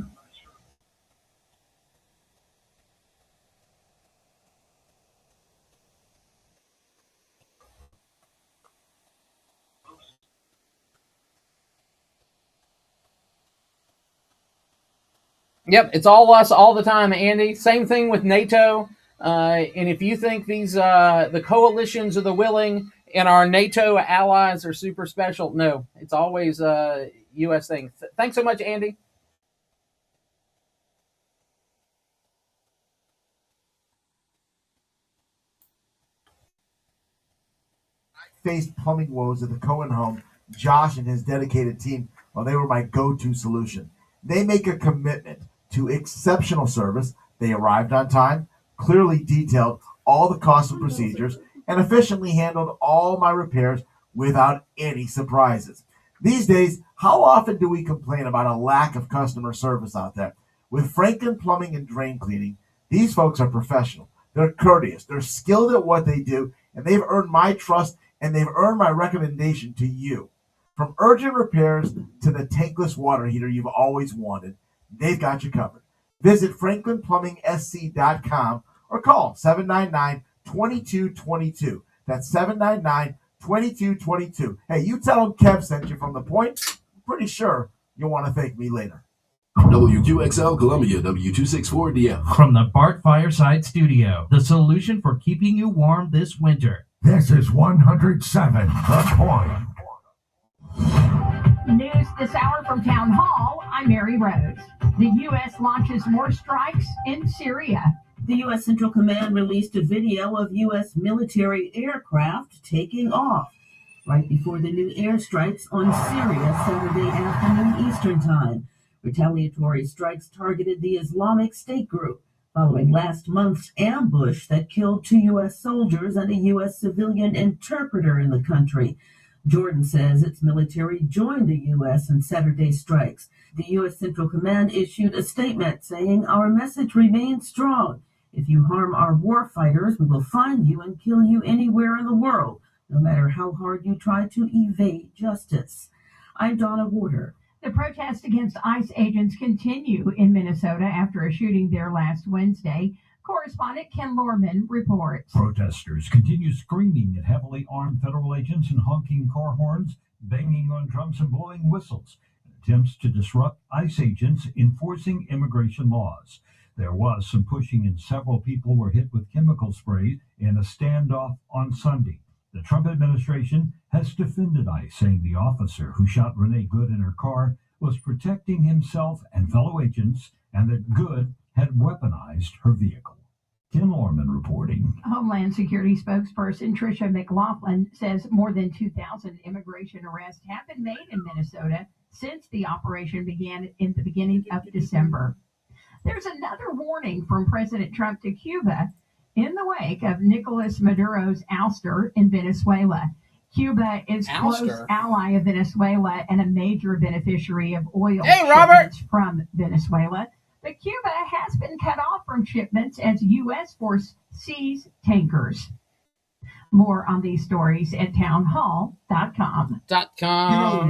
F: Yep, it's all us all the time, Andy. Same thing with NATO. And if you think these the coalitions of the willing and our NATO allies are super special. No, it's always a U.S. thing. Thanks so much, Andy.
E: Faced plumbing woes at the Cohen home, Josh and his dedicated team, well, they were my go-to solution. They make a commitment to exceptional service. They arrived on time, clearly detailed all the costs and procedures, and efficiently handled all my repairs without any surprises. These days, how often do we complain about a lack of customer service out there? With Franklin Plumbing and Drain Cleaning, these folks are professional. They're courteous. They're skilled at what they do, and they've earned my trust, and they've earned my recommendation to you. From urgent repairs to the tankless water heater you've always wanted, they've got you covered. Visit franklinplumbing.sc.com or call 799-2222. That's 799-2222. Hey, you tell them Kev sent you from The Point. I'm pretty sure you'll want to thank me later.
S: WQXL Columbia, W264DF.
L: From the Bart Fireside Studio, the solution for keeping you warm this winter.
M: This is 107 The Point.
B: News this hour from Town Hall. I'm Mary Rose. The U.S. launches more strikes in Syria.
T: The U.S. Central Command released a video of U.S. military aircraft taking off right before the new airstrikes on Syria Saturday afternoon Eastern Time. Retaliatory strikes targeted the Islamic State group following last month's ambush that killed 2 U.S. soldiers and a U.S. civilian interpreter in the country. Jordan says its military joined the U.S. in Saturday's strikes. The U.S. Central Command issued a statement saying, "Our message remains strong. If you harm our warfighters, we will find you and kill you anywhere in the world, no matter how hard you try to evade justice." I'm Donna Warder.
B: The protests against ICE agents continue in Minnesota after a shooting there last Wednesday. Correspondent Ken Lorman reports.
C: Protesters continue screaming at heavily armed federal agents and honking car horns, banging on drums and blowing whistles in attempts to disrupt ICE agents enforcing immigration laws. There was some pushing and several people were hit with chemical spray in a standoff on Sunday. The Trump administration has defended ICE, saying the officer who shot Renee Good in her car was protecting himself and fellow agents, and that Good had weaponized her vehicle. Ken Lorman reporting.
B: Homeland Security spokesperson Tricia McLaughlin says more than 2,000 immigration arrests have been made in Minnesota since the operation began in the beginning of December. There's another warning from President Trump to Cuba in the wake of Nicolas Maduro's ouster in Venezuela. Cuba is close ally of Venezuela and a major beneficiary of oil shipments from Venezuela. But Cuba has been cut off from shipments as U.S. force sees tankers. More on these stories at townhall.com.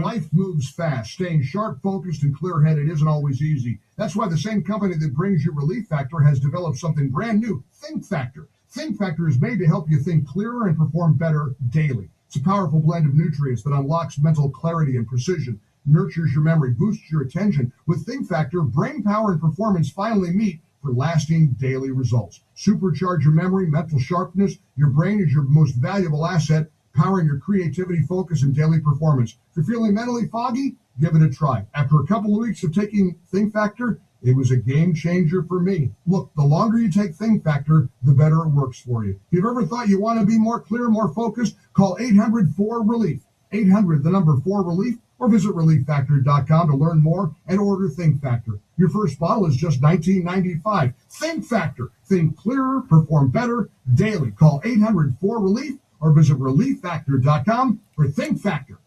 A: Life moves fast. Staying sharp, focused, and clear-headed isn't always easy. That's why the same company that brings you Relief Factor has developed something brand new, Think Factor. Think Factor is made to help you think clearer and perform better daily. It's a powerful blend of nutrients that unlocks mental clarity and precision, nurtures your memory, boosts your attention. With Think Factor, brain power and performance finally meet for lasting daily results. Supercharge your memory, mental sharpness. Your brain is your most valuable asset, powering your creativity, focus, and daily performance. If you're feeling mentally foggy, give it a try. After a couple of weeks of taking Think Factor, it was a game changer for me. Look, the longer you take Think Factor, the better it works for you. If you've ever thought you want to be more clear, more focused, call 800-4-RELIEF. 800, the number 4-RELIEF, or visit relieffactor.com to learn more and order Think Factor. Your first bottle is just $19.95. Think Factor. Think clearer, perform better daily. Call 800-4-RELIEF or visit relieffactor.com for Think Factor.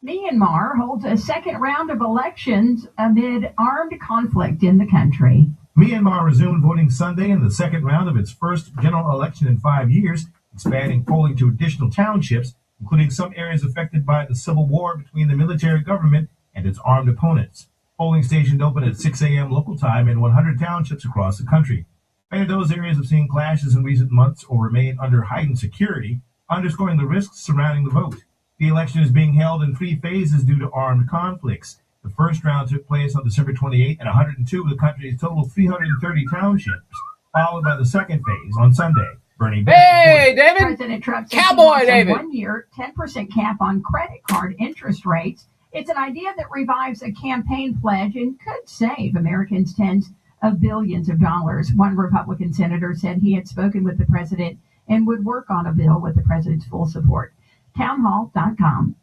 B: Myanmar holds a second round of elections amid armed conflict in the country.
U: Myanmar resumed voting Sunday in the second round of its first general election in 5 years, expanding polling to additional townships, including some areas affected by the civil war between the military government and its armed opponents. Polling stations opened at 6 a.m. local time in 100 townships across the country. Many of those areas have seen clashes in recent months or remain under heightened security, underscoring the risks surrounding the vote. The election is being held in 3 phases due to armed conflicts. The first round took place on December 28 in 102 of the country's total 330 townships, followed by the second phase on Sunday. Bernie.
F: Hey, David.
B: President Trump says
F: Cowboy
B: he wants
F: David.
B: a one-year 10% cap on credit card interest rates. It's an idea that revives a campaign pledge and could save Americans tens of billions of dollars. One Republican senator said he had spoken with the president and would work on a bill with the president's full support. Townhall.com.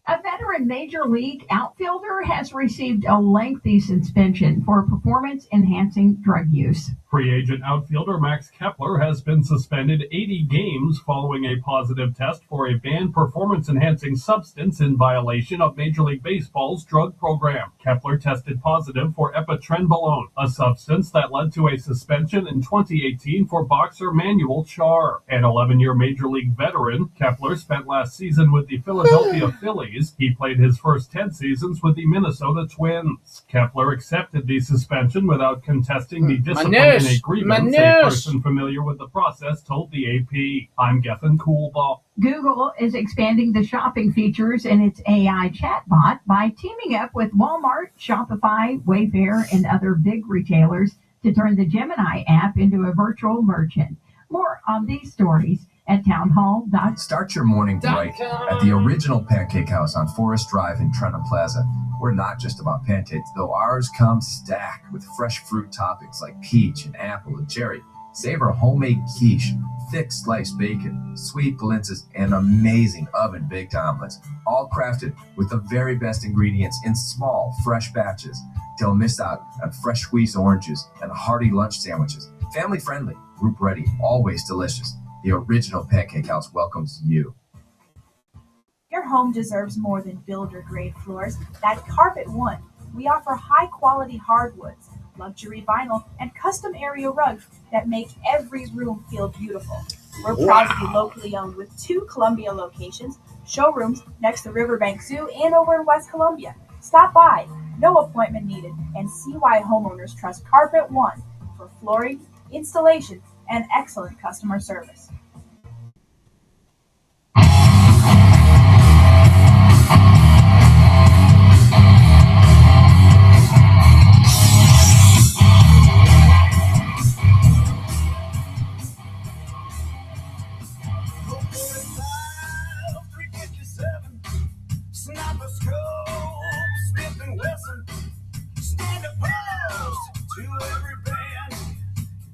B: A veteran Major League outfielder has received a lengthy suspension for performance-enhancing drug use.
D: Free agent outfielder Max Kepler has been suspended 80 games following a positive test for a banned performance-enhancing substance in violation of Major League Baseball's drug program. Kepler tested positive for epitrenbolone, a substance that led to a suspension in 2018 for boxer Manuel Char. An 11-year Major League veteran, Kepler spent last season with the Philadelphia Phillies. He played his first 10 seasons with the Minnesota Twins. Kepler accepted the suspension without contesting the discipline in a grievance. A person familiar with the process told the AP. I'm Gethin Coolbaugh.
B: Google is expanding the shopping features in its AI chatbot by teaming up with Walmart, Shopify, Wayfair, and other big retailers to turn the Gemini app into a virtual merchant. More on these stories at townhall.com.
V: Start your morning bright at the original Pancake House on Forest Drive in Trenton Plaza. We're not just about pancakes, though ours come stacked with fresh fruit toppings like peach and apple and cherry. Savor homemade quiche, thick sliced bacon, sweet blintzes, and amazing oven-baked omelets, all crafted with the very best ingredients in small, fresh batches. Don't miss out on fresh squeezed oranges and hearty lunch sandwiches. Family-friendly, group-ready, always delicious. The original Pancake House welcomes you.
N: Your home deserves more than builder-grade floors. At Carpet One, we offer high-quality hardwoods, luxury vinyl, and custom area rugs that make every room feel beautiful. We're proud to be locally owned with 2 Columbia locations, showrooms next to Riverbank Zoo and over in West Columbia. Stop by, no appointment needed, and see why homeowners trust Carpet One for flooring, installation, and excellent customer service.
G: Sniper scope, Smith and Wesson, stand opposed to every band.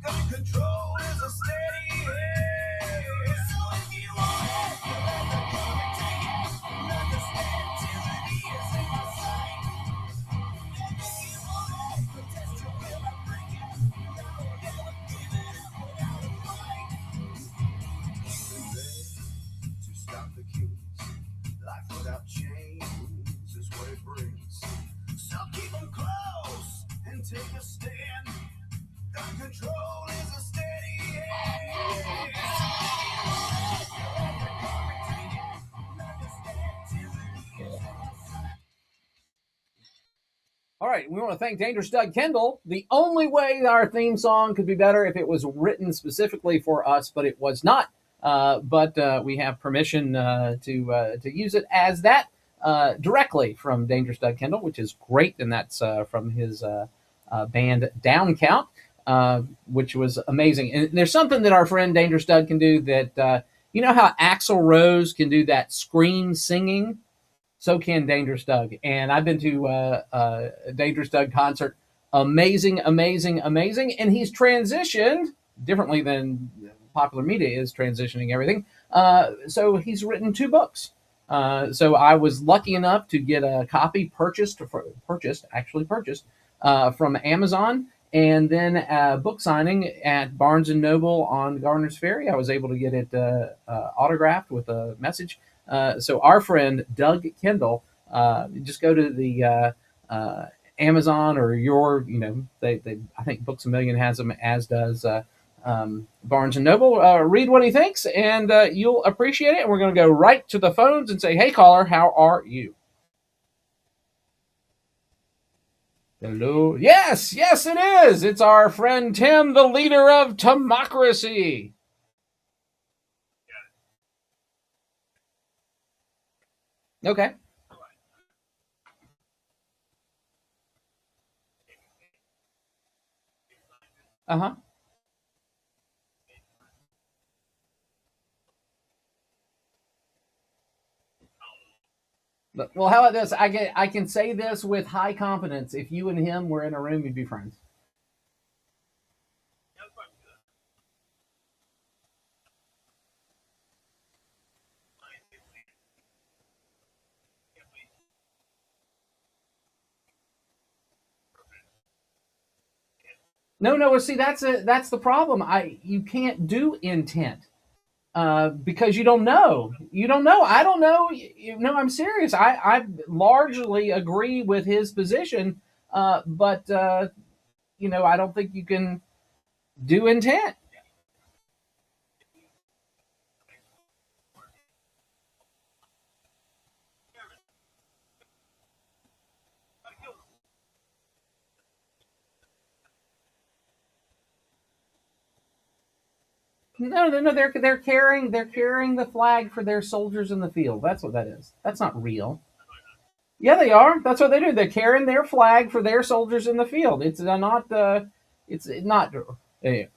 G: Gun control is a steady hand. So if you want it, you better come and take it. Understand tyranny is in my sight. And if you want it, protest your will, I bring it. No, never give it up without a fight. To stop the kings, life without change is what it brings. So keep them close and take a stand. Gun control is a steady hand.
F: All right, we want to thank Dangerous Doug Kendall. The only way our theme song could be better if it was written specifically for us, but it was not. But we have permission to use it as that directly from Dangerous Doug Kendall, which is great, and that's from his band Down Count, which was amazing. And there's something that our friend Dangerous Doug can do that, you know how Axl Rose can do that scream singing? So can Dangerous Doug. And I've been to a Dangerous Doug concert. Amazing, amazing, amazing. And he's transitioned differently than popular media is transitioning everything. So he's written 2 books. So I was lucky enough to get a copy purchased from Amazon, and then a book signing at Barnes & Noble on Garner's Ferry. I was able to get it autographed with a message. So our friend Doug Kendall, just go to the Amazon or I think Books A Million has them, as does Barnes & Noble. Read what he thinks, and you'll appreciate it. And we're going to go right to the phones and say, hey, caller, how are you? Hello. Yes, it is. It's our friend Tim, the leader of Timocracy. Okay. Well, how about this? I can say this with high confidence. If you and him were in a room, you'd be friends. No. See, that's the problem. You can't do intent because you don't know. You don't know. I don't know. I'm serious. I largely agree with his position, but I don't think you can do intent. No. They're carrying the flag for their soldiers in the field. That's what that is. That's not real. Yeah, they are. That's what they do. They're carrying their flag for their soldiers in the field. It's not. It's not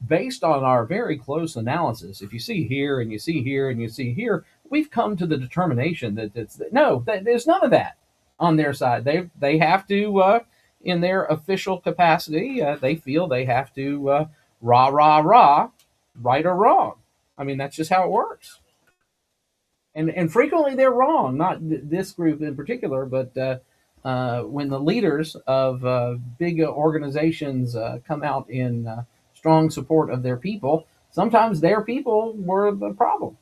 F: based on our very close analysis. If you see here and you see here and you see here, we've come to the determination that there's none of that on their side. They have to, in their official capacity, they feel they have to rah, right or wrong. I mean, that's just how it works. And frequently they're wrong. Not this group in particular, but when the leaders of big organizations come out in strong support of their people, sometimes their people were the problem.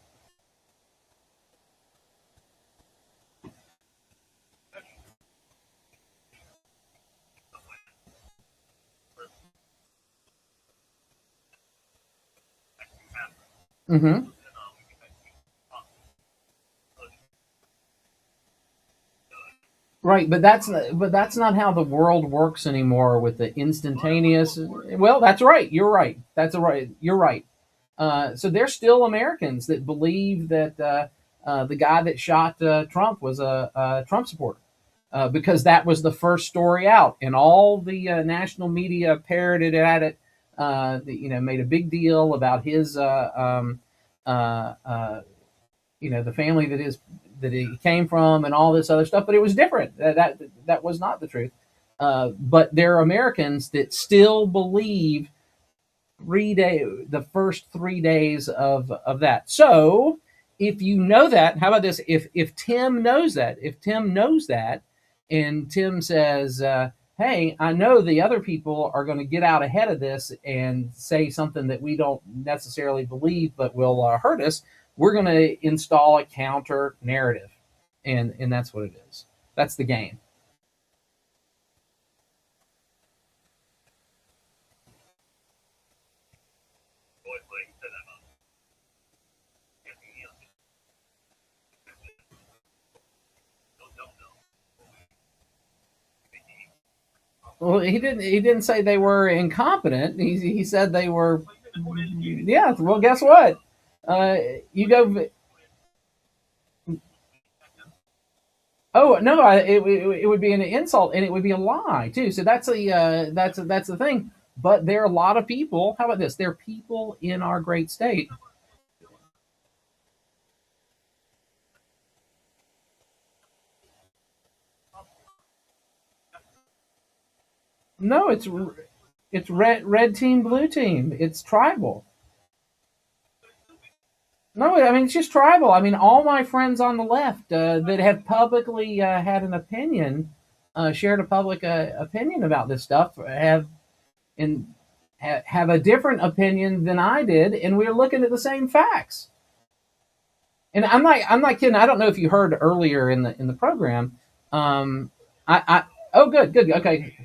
F: Mm-hmm. Right, but that's not how the world works anymore with the instantaneous. Well, that's right. You're right. You're right. So there's still Americans that believe that the guy that shot Trump was a Trump supporter because that was the first story out, and all the national media parroted at it. Made a big deal about his the family that he came from and all this other stuff, but it was different. That was not the truth. But there are Americans that still believe the first 3 days of that. So if you know that, how about this? If Tim knows that, and Tim says, hey, I know the other people are going to get out ahead of this and say something that we don't necessarily believe but will hurt us, we're going to install a counter narrative. And that's what it is. That's the game. Well, he didn't say they were incompetent. He said they were. Yeah. Well, guess what? You go. Oh no! It would be an insult, and it would be a lie too. So that's the thing. But there are a lot of people. How about this? There are people in our great state. No, it's red team, blue team. It's tribal. No, I mean it's just tribal. I mean, all my friends on the left that have publicly had an opinion, shared a public opinion about this stuff, have a different opinion than I did, and we're looking at the same facts. And I'm not kidding. I don't know if you heard earlier in the program. Oh, good, okay.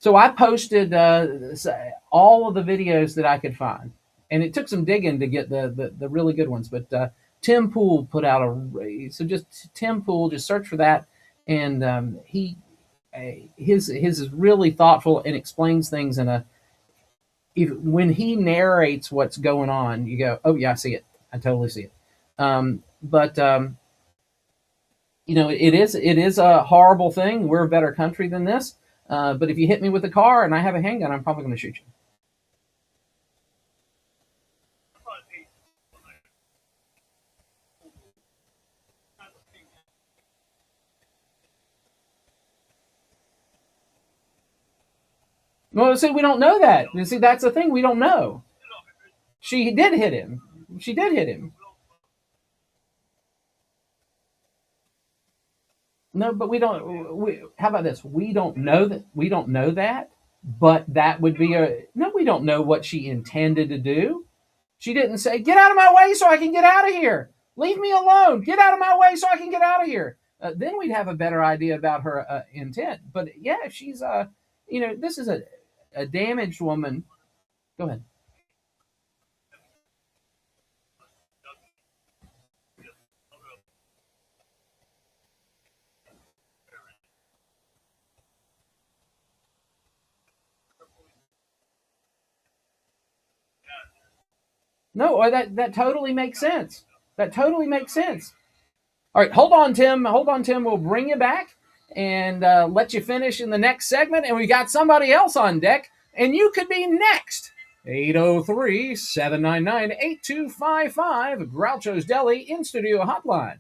F: So I posted all of the videos that I could find, and it took some digging to get the really good ones. But Tim Pool put out so just Tim Pool, just search for that, and his is really thoughtful and explains things when he narrates what's going on, you go, oh yeah, I see it, I totally see it. But it is a horrible thing. We're a better country than this. But if you hit me with a car and I have a handgun, I'm probably going to shoot you. Well, see, we don't know that. You see, that's the thing. We don't know. She did hit him. She did hit him. No, but we don't. How about this? We don't know that. We don't know that. But that would be a no. We don't know what she intended to do. She didn't say, "Get out of my way so I can get out of here. Leave me alone. Get out of my way so I can get out of here." Then we'd have a better idea about her intent. But yeah, if she's this is a damaged woman. Go ahead. No, that totally makes sense. That totally makes sense. All right, hold on, Tim. Hold on, Tim. We'll bring you back and let you finish in the next segment. And we got somebody else on deck, and you could be next. 803-799-8255, Groucho's Deli in-studio hotline.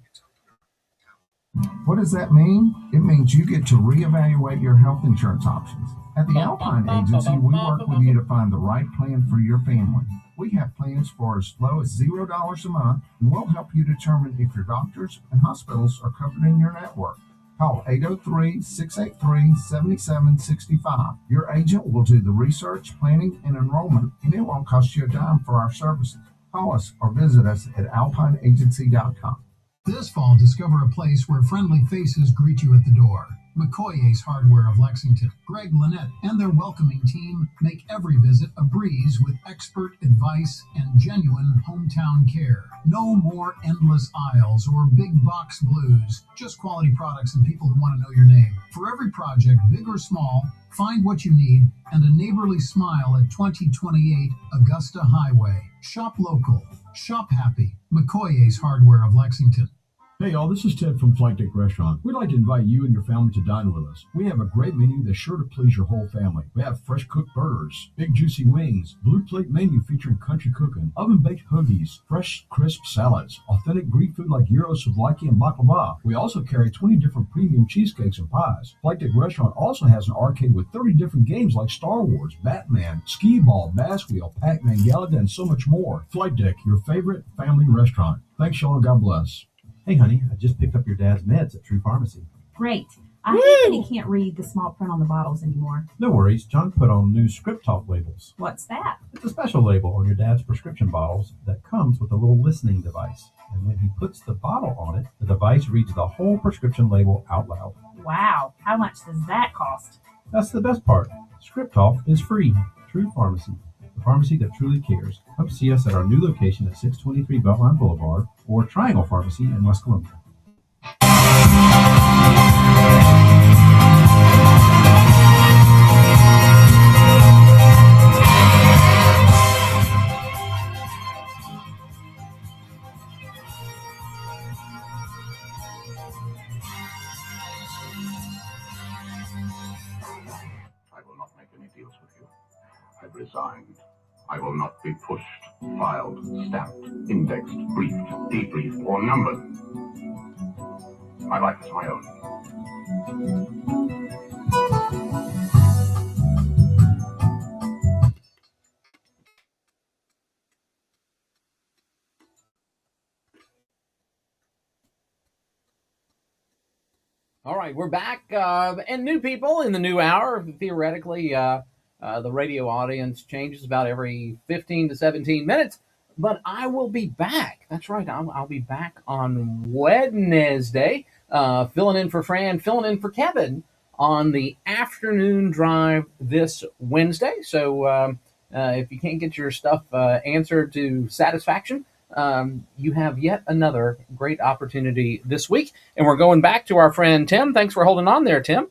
M: What does that mean? It means you get to reevaluate your health insurance options. At the Alpine Agency, we work with you to find the right plan for your family. We have plans for as low as $0 a month, and we'll help you determine if your doctors and hospitals are covered in your network. Call 803-683-7765. Your agent will do the research, planning, and enrollment, and it won't cost you a dime for our services. Call us or visit us at alpineagency.com.
H: This fall, discover a place where friendly faces greet you at the door. McCoy's Hardware of Lexington, Greg Lynette, and their welcoming team make every visit a breeze with expert advice and genuine hometown care. No more endless aisles or big box blues, just quality products and people who want to know your name. For every project, big or small, find what you need and a neighborly smile at 2028 Augusta Highway. Shop local. Shop happy. McCoy's Hardware of Lexington.
I: Hey y'all, this is Ted from Flight Deck Restaurant. We'd like to invite you and your family to dine with us. We have a great menu that's sure to please your whole family. We have fresh cooked burgers, big juicy wings, blue plate menu featuring country cooking, oven baked hoagies, fresh crisp salads, authentic Greek food like gyros, souvlaki, and baklava. We also carry 20 different premium cheesecakes and pies. Flight Deck Restaurant also has an arcade with 30 different games like Star Wars, Batman, Skee Ball, Bass Wheel, Pac-Man, Galaga, and so much more. Flight Deck, your favorite family restaurant. Thanks y'all and God bless.
U: Hey, honey, I just picked up your dad's meds at True Pharmacy.
W: Great. I hate that he can't read the small print on the bottles anymore.
U: No worries. John put on new Script Talk labels.
W: What's that?
U: It's a special label on your dad's prescription bottles that comes with a little listening device. And when he puts the bottle on it, the device reads the whole prescription label out loud.
W: Wow. How much does that cost?
U: That's the best part. Script Talk is free. True Pharmacy. The pharmacy that truly cares. Come see us at our new location at 623 Beltline Boulevard or Triangle Pharmacy in West Columbia.
X: I will not make any deals with you. I've resigned. I will not be pushed, filed, stamped, indexed, briefed, debriefed, or numbered. My life is my own.
F: All right, we're back, and new people in the new hour. Theoretically, the radio audience changes about every 15 to 17 minutes, but I will be back. That's right, I'll be back on Wednesday, filling in for Fran, filling in for Kevin on the afternoon drive this Wednesday. So if you can't get your stuff answered to satisfaction, you have yet another great opportunity this week. And we're going back to our friend Tim. Thanks for holding on there, Tim.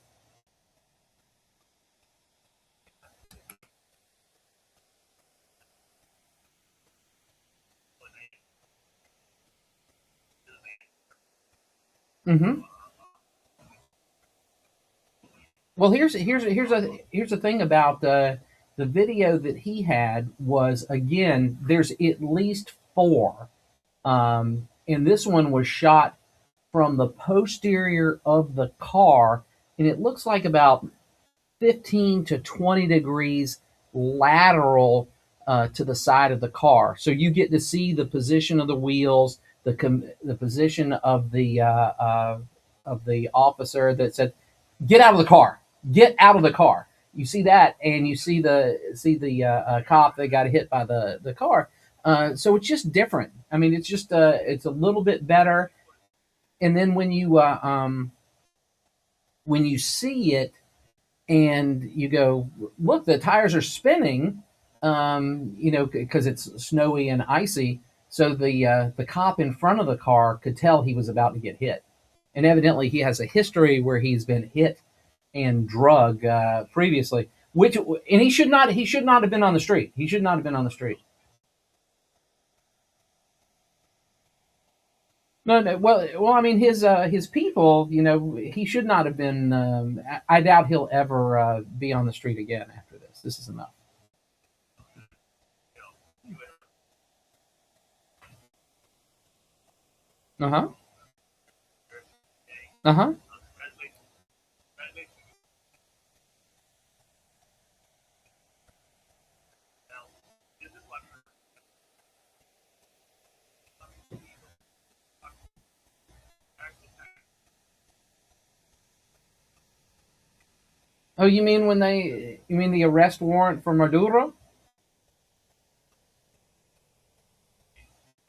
F: Mm-hmm. Well, here's the thing about the video that he had was, again, there's at least 4, and this one was shot from the posterior of the car, and it looks like about 15 to 20 degrees lateral to the side of the car. So you get to see the position of the wheels, the position of the officer that said, "Get out of the car! Get out of the car!" You see that, and you see the cop that got hit by the car. So it's just different. I mean, it's just it's a little bit better. And then when you see it and you go, look, the tires are spinning, because it's snowy and icy. So the cop in front of the car could tell he was about to get hit, and evidently he has a history where he's been hit and drug previously. And he should not have been on the street. He should not have been on the street. No. Well. I mean, his people. He should not have been. I doubt he'll ever be on the street again after this. This is enough. Uh-huh. Uh-huh. Oh, you mean the arrest warrant for Maduro?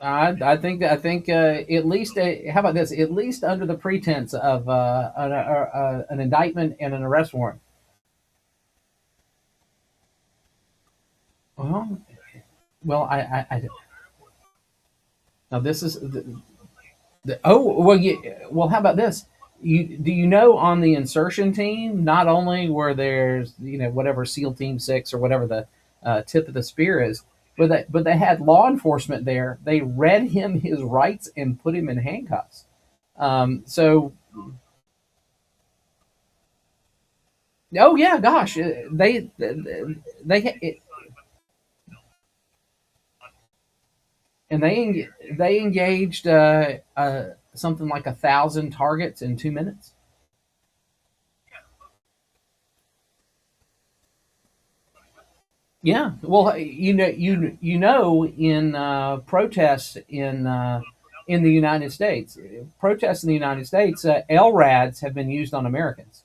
F: I think at least how about this? At least under the pretense of an indictment and an arrest warrant. Well, now this is well, how about this? Do you know on the insertion team, not only were there's whatever SEAL Team 6 or whatever the tip of the spear is, but they had law enforcement there. They read him his rights and put him in handcuffs. So, oh yeah, gosh, they and they engaged something like 1,000 targets in 2 minutes. Yeah, well, in protests in the United States, LRADs have been used on Americans.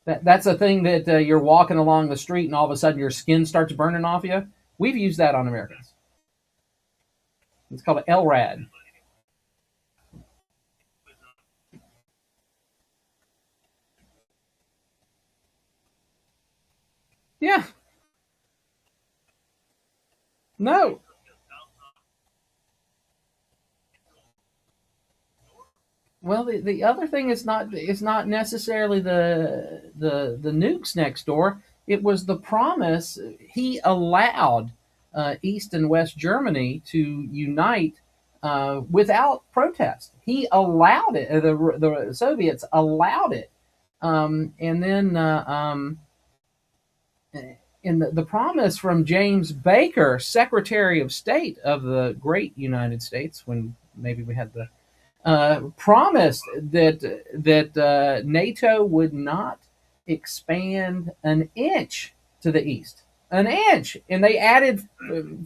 F: That's a thing that you're walking along the street and all of a sudden your skin starts burning off you. We've used that on Americans. It's called an LRAD. Yeah. No. Well, the other thing is not necessarily the nukes next door. It was the promise he allowed East and West Germany to unite without protest. He allowed it. The Soviets allowed it, and then in the promise from James Baker, Secretary of State of the great United States, when maybe we had the promised that NATO would not expand an inch to the east, an inch, and they added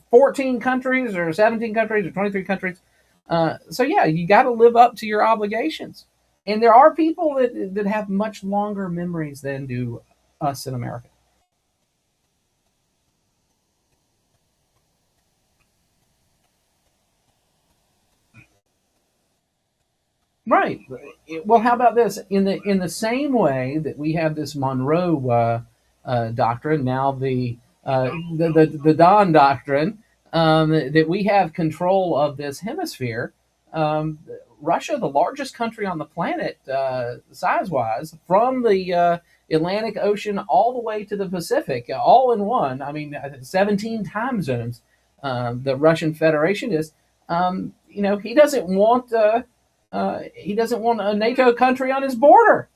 F: 14 countries or 17 countries or 23 countries. So yeah, you got to live up to your obligations, and there are people that have much longer memories than do us in America. Right. Well, how about this? In the same way that we have this Monroe doctrine, now the Dawn doctrine, that we have control of this hemisphere. Russia, the largest country on the planet, size-wise, from the Atlantic Ocean all the way to the Pacific, all in one. I mean, 17 time zones. The Russian Federation is. He doesn't want. He doesn't want a NATO country on his border.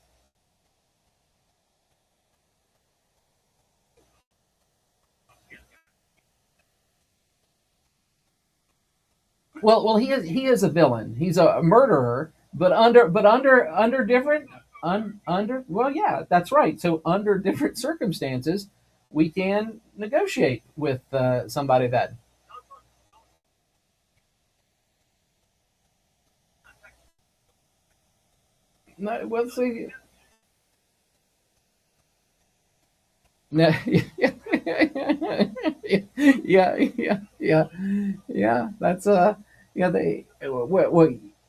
F: Well, he is a villain. He's a murderer, but under different. Well, yeah, that's right. So under different circumstances, we can negotiate with somebody that. No, well, see, no, yeah, yeah. That's yeah.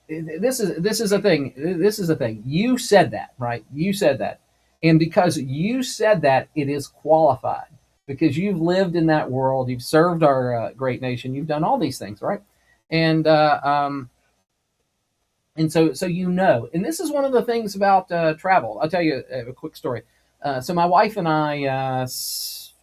F: This is a thing. This is a thing. You said that, right? You said that, and because you said that, it is qualified because you've lived in that world. You've served our great nation. You've done all these things, right? And so you know, and this is one of the things about travel. I'll tell you a quick story. So my wife and I,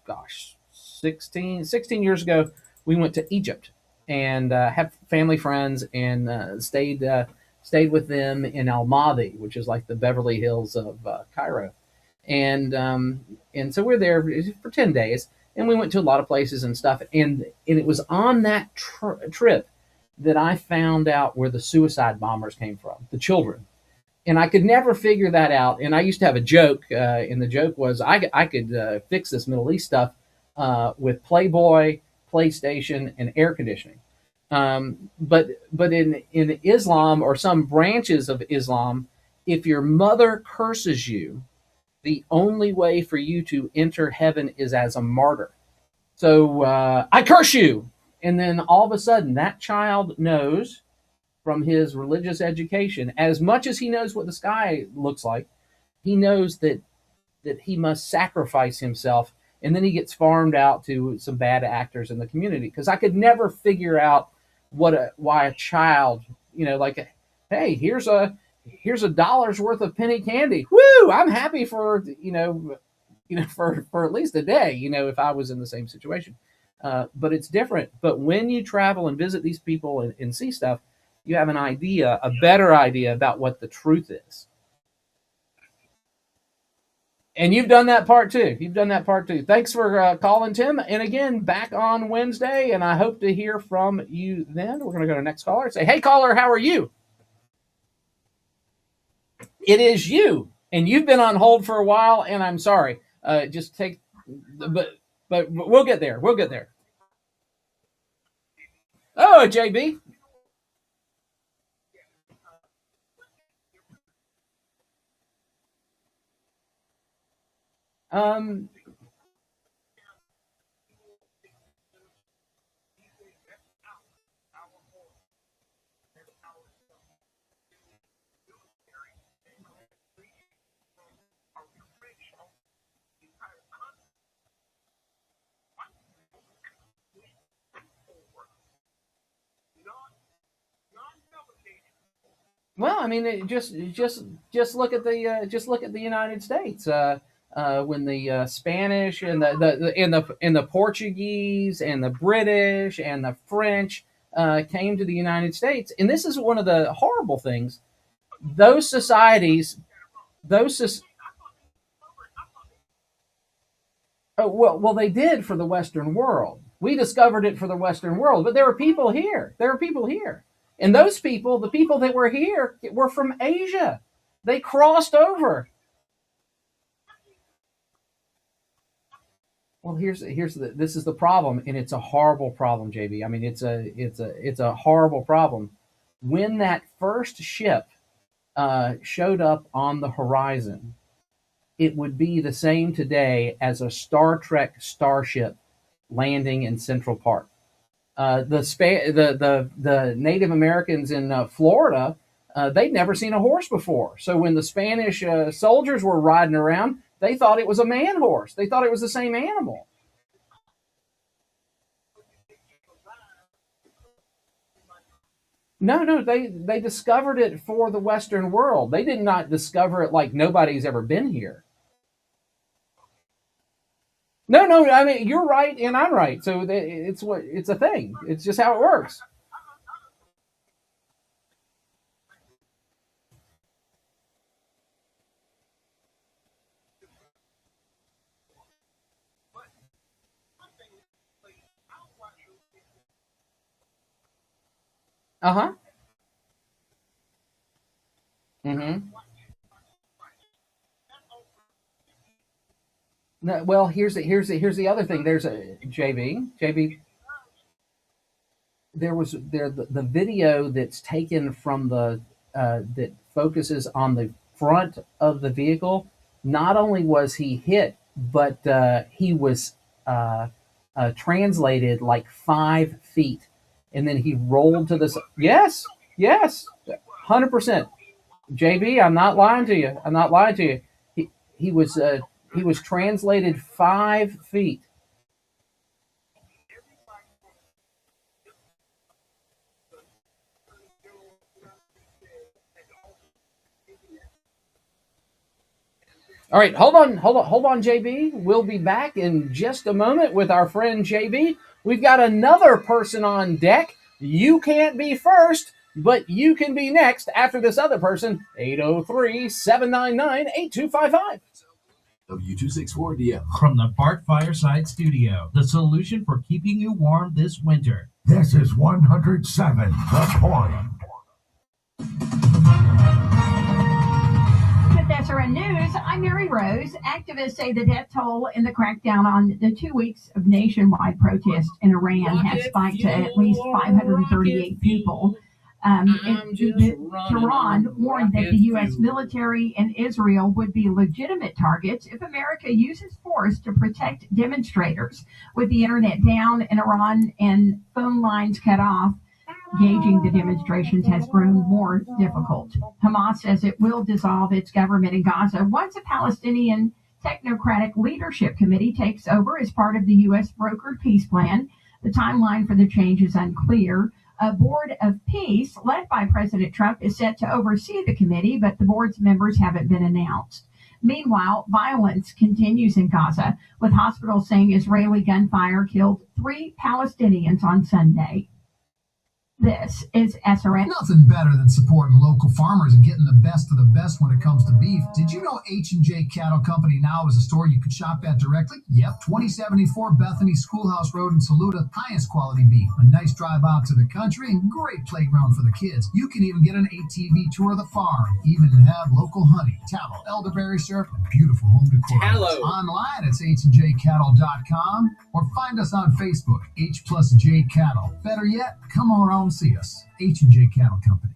F: gosh, 16 years ago, we went to Egypt and had family friends and stayed with them in Al Madi, which is like the Beverly Hills of Cairo, and so we're there for 10 days, and we went to a lot of places and stuff, and it was on that trip that I found out where the suicide bombers came from, the children. And I could never figure that out. And I used to have a joke, and the joke was I could fix this Middle East stuff with Playboy, PlayStation, and air conditioning. But in Islam or some branches of Islam, if your mother curses you, the only way for you to enter heaven is as a martyr. So I curse you. And then all of a sudden, that child knows from his religious education, as much as he knows what the sky looks like, he knows that he must sacrifice himself. And then he gets farmed out to some bad actors in the community. Because I could never figure out why a child, like, hey, here's a dollar's worth of penny candy. Woo! I'm happy for for at least a day, if I was in the same situation. But it's different. But when you travel and visit these people and see stuff, you have a better idea about what the truth is. And you've done that part too. Thanks for calling, Tim. And again, back on Wednesday, and I hope to hear from you then. We're going to go to the next caller and say, hey, caller, how are you? It is you. And you've been on hold for a while, and I'm sorry. Just take, but we'll get there. Oh, JB. Um, Well, I mean, just look at the United States. When the Spanish and the Portuguese and the British and the French came to the United States, and this is one of the horrible things. Those societies, those oh, well, they did for the Western world. We discovered it for the Western world, but there were people here. And those people, the people that were here, were from Asia. They crossed over. Well, this is the problem, and it's a horrible problem, JB. I mean, it's a horrible problem. When that first ship showed up on the horizon, it would be the same today as a Star Trek starship landing in Central Park. The Native Americans in Florida, they'd never seen a horse before. So when the Spanish soldiers were riding around, they thought it was a man horse. They thought it was the same animal. No, they discovered it for the Western world. They did not discover it like nobody's ever been here. No. I mean, you're right and I'm right. So it's a thing. It's just how it works. Uh huh. Mm-hmm. No, well, here's the other thing. There's a JB. The video that's taken from the that focuses on the front of the vehicle. Not only was he hit, but he was translated like 5 feet, and then he rolled to this. Yes, 100%. JB, I'm not lying to you. I'm not lying to you. He was translated 5 feet. All right, hold on, JB. We'll be back in just a moment with our friend JB. We've got another person on deck. You can't be first, but you can be next after this other person. 803-799-8255.
S: W264DF.
L: From the Bart Fireside Studio, the solution for keeping you warm this winter.
J: This is 107 The Point.
B: With SRN News, I'm Mary Rose. Activists say the death toll in the crackdown on the 2 weeks of nationwide protest in Iran has spiked to at least 538 people. Tehran warned that the U.S. military and Israel would be legitimate targets if America uses force to protect demonstrators. With the internet down in Iran and phone lines cut off, gauging the demonstrations has grown more difficult. Hamas says it will dissolve its government in Gaza once a Palestinian technocratic leadership committee takes over as part of the U.S. brokered peace plan. The timeline for the change is unclear. A board of peace led by President Trump is set to oversee the committee, but the board's members haven't been announced. Meanwhile, violence continues in Gaza, with hospitals saying Israeli gunfire killed 3 Palestinians on Sunday. This is SRN.
H: Nothing better than supporting local farmers and getting the best of the best when it comes to beef. Did you know H&J Cattle Company now is a store you could shop at directly? Yep, 2074 Bethany Schoolhouse Road in Saluda, highest quality beef. A nice drive out to the country and great playground for the kids. You can even get an ATV tour of the farm. Even have local honey, tallow, elderberry syrup, and beautiful home decor.
F: Tallow.
H: Online, it's HandJCattle.com or find us on Facebook, H+J Cattle. Better yet, come around and see us. H&J Cattle Company.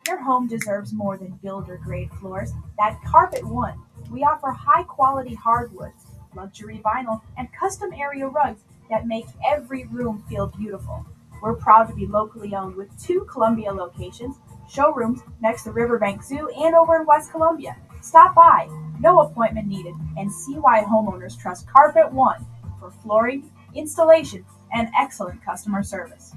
N: Your home deserves more than builder-grade floors. At Carpet One, we offer high-quality hardwoods, luxury vinyl, and custom area rugs that make every room feel beautiful. We're proud to be locally owned with 2 Columbia locations, showrooms next to Riverbank Zoo and over in West Columbia. Stop by, no appointment needed, and see why homeowners trust Carpet One for flooring, installation, and excellent customer service.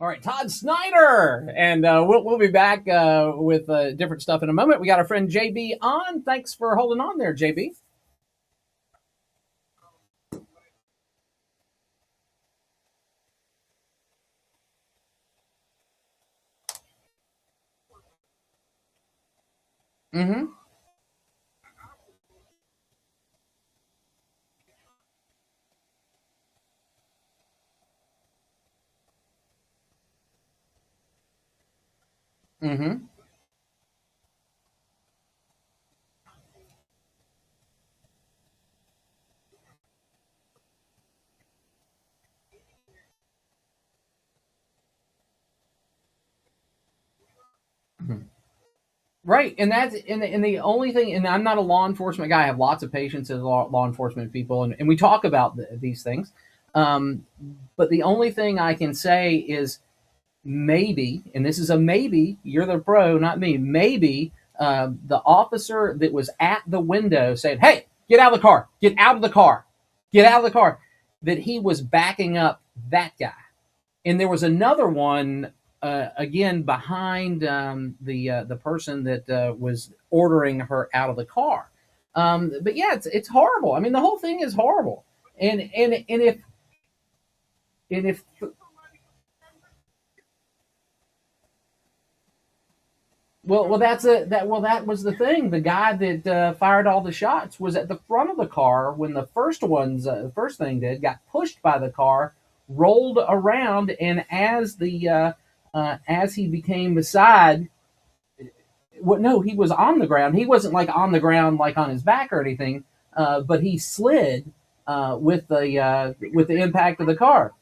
F: All right, Todd Snyder, and we'll be back with different stuff in a moment. We got our friend JB on. Thanks for holding on there, JB. Mm-hmm. Mm-hmm. Right, and that's and the only thing, and I'm not a law enforcement guy. I have lots of patience as law enforcement people, and we talk about these things. But the only thing I can say is maybe, and this is a maybe. You're the pro, not me. Maybe the officer that was at the window saying, "Hey, get out of the car! Get out of the car! Get out of the car!" That he was backing up that guy, and there was another one. Again, behind the person that was ordering her out of the car, but yeah, it's horrible. I mean, the whole thing is horrible. And if that was the thing. The guy that fired all the shots was at the front of the car when the first thing got pushed by the car, rolled around, and as he became beside, no, he was on the ground. He wasn't like on the ground, like on his back or anything, but he slid with the impact of the car.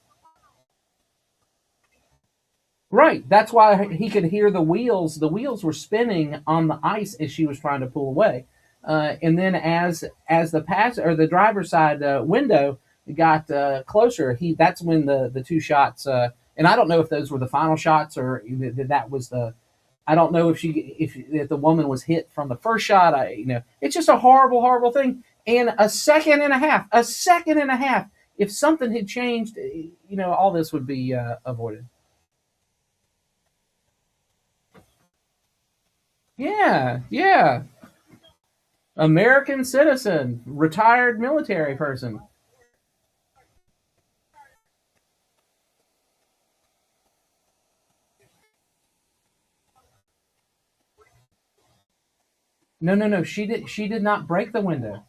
F: Right. That's why he could hear the wheels. The wheels were spinning on the ice as she was trying to pull away. And then as the driver's side window got closer, that's when the two shots. And I don't know if those were the final shots or that was the. I don't know if the woman was hit from the first shot. It's just a horrible, horrible thing. And a second and a half. If something had changed, all this would be avoided. Yeah. American citizen, retired military person. No. She did not break the window.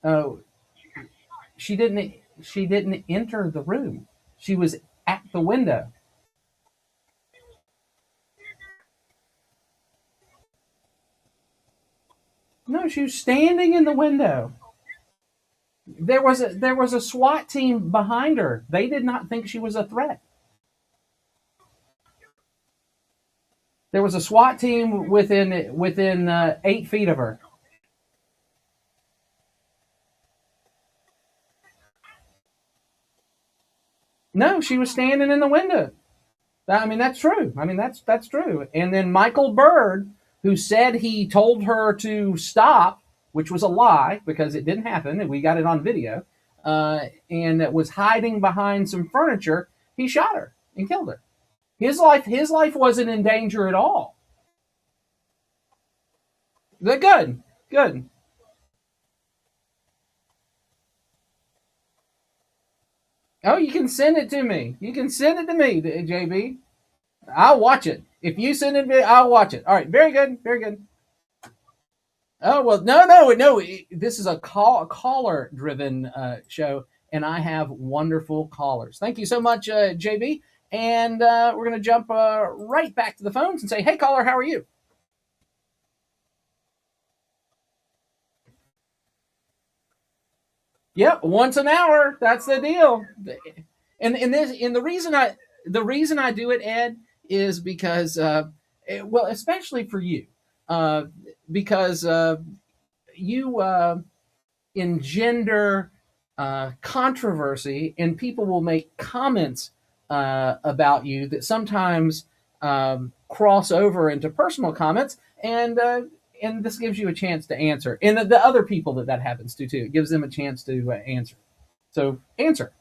F: Oh, she didn't enter the room. She was at the window. No, she was standing in the window. There was a SWAT team behind her. They did not think she was a threat. There was a SWAT team within 8 feet of her. No, she was standing in the window. I mean, that's true. That's true. And then Michael Bird, who said he told her to stop, which was a lie because it didn't happen, and we got it on video, and was hiding behind some furniture, he shot her and killed her. His life wasn't in danger at all. Good. Oh, you can send it to me. JB. I'll watch it. If you send it, I'll watch it. All right, very good. Oh well, no. This is a caller-driven show, and I have wonderful callers. Thank you so much, JB. And we're going to jump right back to the phones and say, "Hey, caller, how are you?" Yep, once an hour. That's the deal. And the reason I do it, Ed, is because especially for you, because you engender controversy, and people will make comments about you that sometimes cross over into personal comments, and this gives you a chance to answer, and the other people that happens to too. It gives them a chance to answer. So answer.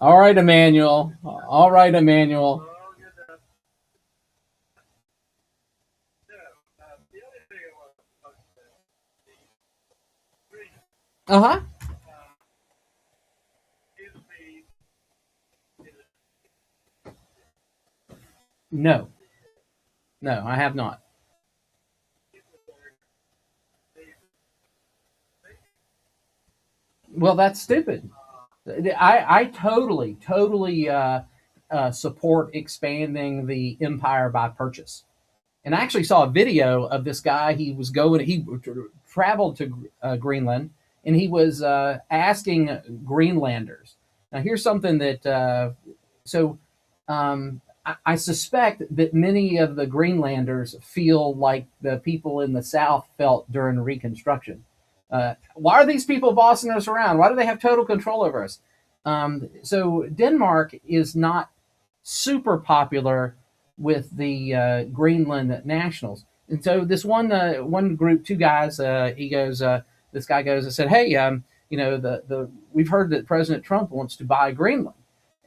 F: All right, Emmanuel. Uh-huh. No, I have not. Well, that's stupid. I totally support expanding the empire by purchase. And I actually saw a video of this guy. He traveled to Greenland, and he was asking Greenlanders. Now, here's something that I suspect that many of the Greenlanders feel like the people in the South felt during Reconstruction. Why are these people bossing us around? Why do they have total control over us? So Denmark is not super popular with the Greenland nationals. And so this one group, two guys, this guy goes and said, "Hey, we've heard that President Trump wants to buy Greenland."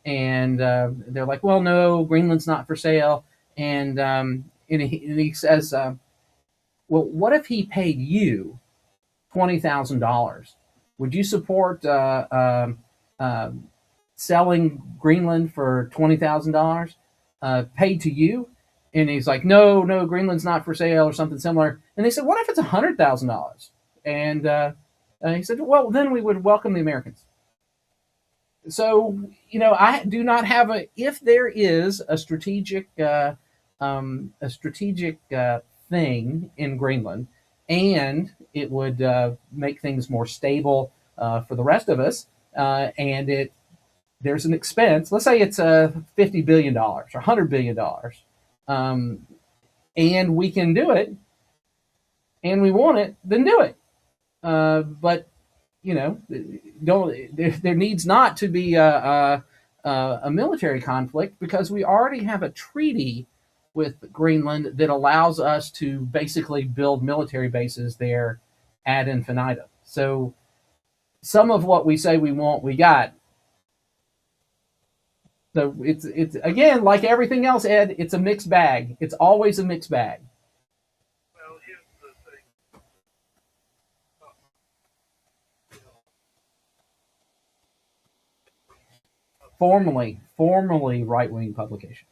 F: And they're like, "Well, no, Greenland's not for sale." And he says, "Well, what if he paid you $20,000? Would you support selling Greenland for $20,000 paid to you?" And he's like, "No, Greenland's not for sale," or something similar. And they said, "What if it's $100,000? And he said, "Well, then we would welcome the Americans." So, I do not have if there is a strategic thing in Greenland, and it would make things more stable for the rest of us, and there's an expense. Let's say it's $50 billion or $100 billion, and we can do it, and we want it, then do it. But there needs not to be a military conflict, because we already have a treaty with Greenland that allows us to basically build military bases there ad infinitum. So some of what we say we want, we got. So it's again, like everything else, Ed, it's a mixed bag. It's always a mixed bag. Formally right-wing publication.